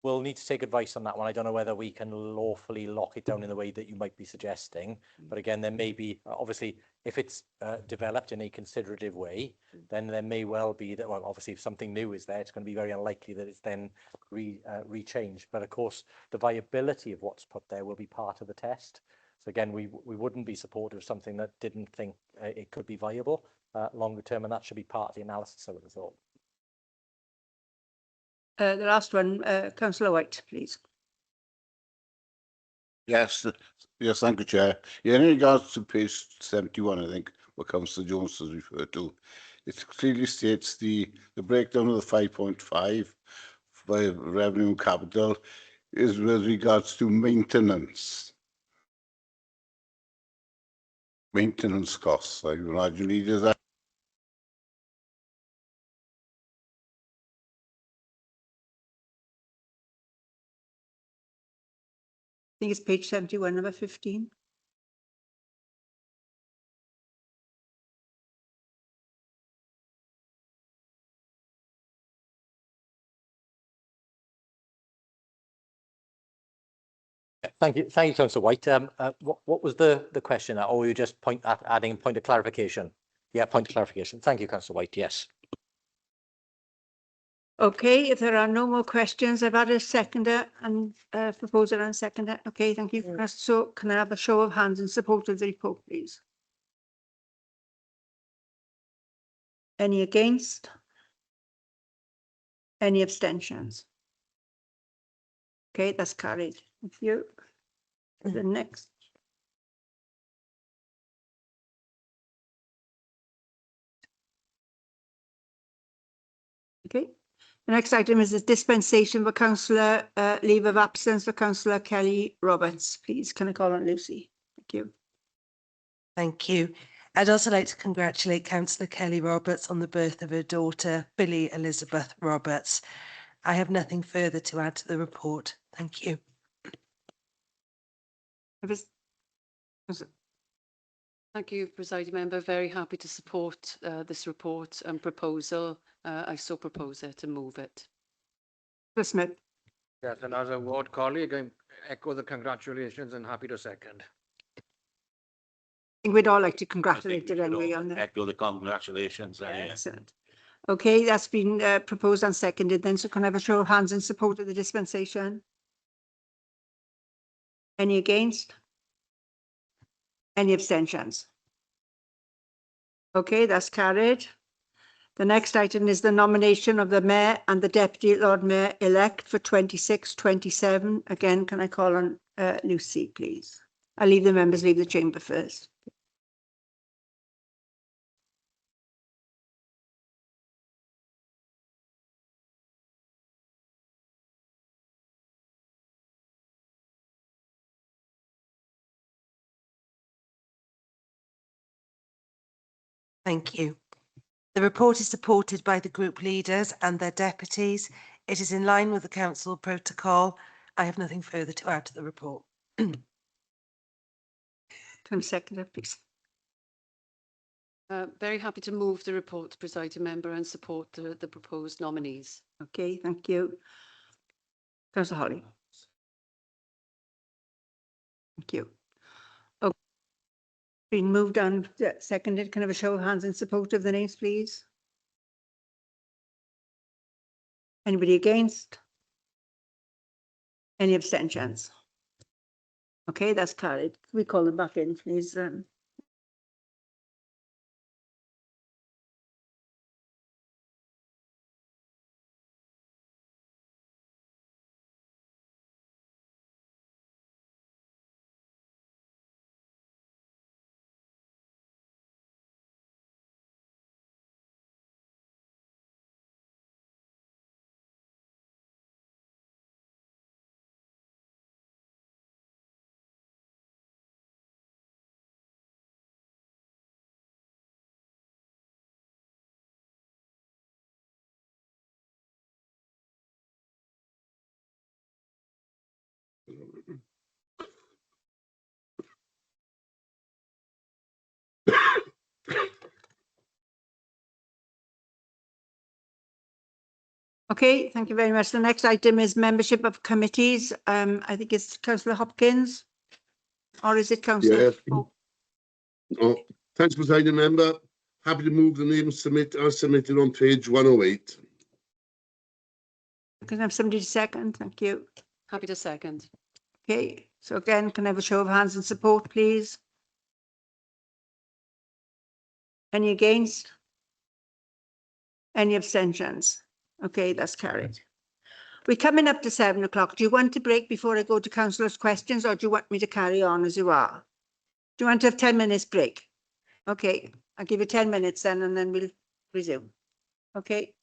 will need to take advice on that one. I don't know whether we can lawfully lock it down in the way that you might be suggesting. But again, there may be, obviously, if it's developed in a considerative way, then there may well be that, well, obviously, if something new is there, it's going to be very unlikely that it's then rechanged. But of course, the viability of what's put there will be part of the test. So again, we wouldn't be supportive of something that didn't think it could be viable longer term, and that should be part of the analysis, I would have thought. The last one, Councillor White, please. Yes, yes, thank you, Chair. Yeah, in regards to page 71, I think, what Councillor Jones has referred to, it clearly states the breakdown of the 5.5 by revenue and capital is with regards to maintenance. Maintenance costs, I imagine he does that. I think it's page 71, number 15. Thank you, Councillor White. What was the question, or were you just adding a point of clarification? Yeah, point of clarification. Thank you, Councillor White. Yes. Okay, if there are no more questions, I've had a seconder and proposer and seconder. Okay, thank you. So can I have a show of hands in support of the report, please? Any against? Any abstentions? Okay, that's carried. Thank you. The next. Okay, the next item is the dispensation for councillor leave of absence for councillor Kelly Roberts. Please, can I call on Lucy? Thank you. Thank you. I'd also like to congratulate Councillor Kelly Roberts on the birth of her daughter, Billy Elizabeth Roberts. I have nothing further to add to the report. Thank you. Thank you, Presiding Member. Very happy to support this report and proposal. I so propose it and move it. Mr. Smith. Yes, and as a ward colleague, I echo the congratulations and happy to second. I think we'd all like to congratulate her anyway on that. Echo the congratulations. Excellent. Okay, that's been proposed and seconded then. So can I have a show of hands in support of the dispensation? Any against? Any abstentions? Okay, that's carried. The next item is the nomination of the Mayor and the Deputy Lord Mayor elect for 26-27. Again, can I call on Lucy, please? I'll leave the members leave the chamber first. Thank you. The report is supported by the group leaders and their deputies. It is in line with the council protocol. I have nothing further to add to the report. Can I second it, please? Very happy to move the report, Presiding Member, and support the proposed nominees. Okay, thank you. Councillor Holly. Thank you. Okay. Been moved and seconded. Can I have a show of hands in support of the names, please? Anybody against? Any abstentions? Okay, that's carried. Can we call them back in, please? Okay, thank you very much. The next item is membership of committees. I think it's Councillor Hopkins, or is it Councillor? Yeah. Oh, thanks, Presiding Member. Happy to move the names submitted on page 108. Can I have somebody to second? Thank you. Happy to second. Okay, so again, can I have a show of hands in support, please? Any against? Any abstentions? Okay, that's carried. We're coming up to 7 o'clock. Do you want to break before I go to councillors' questions, or do you want me to carry on as you are? Do you want to have 10 minutes break? Okay, I'll give you 10 minutes then, and then we'll resume. Okay.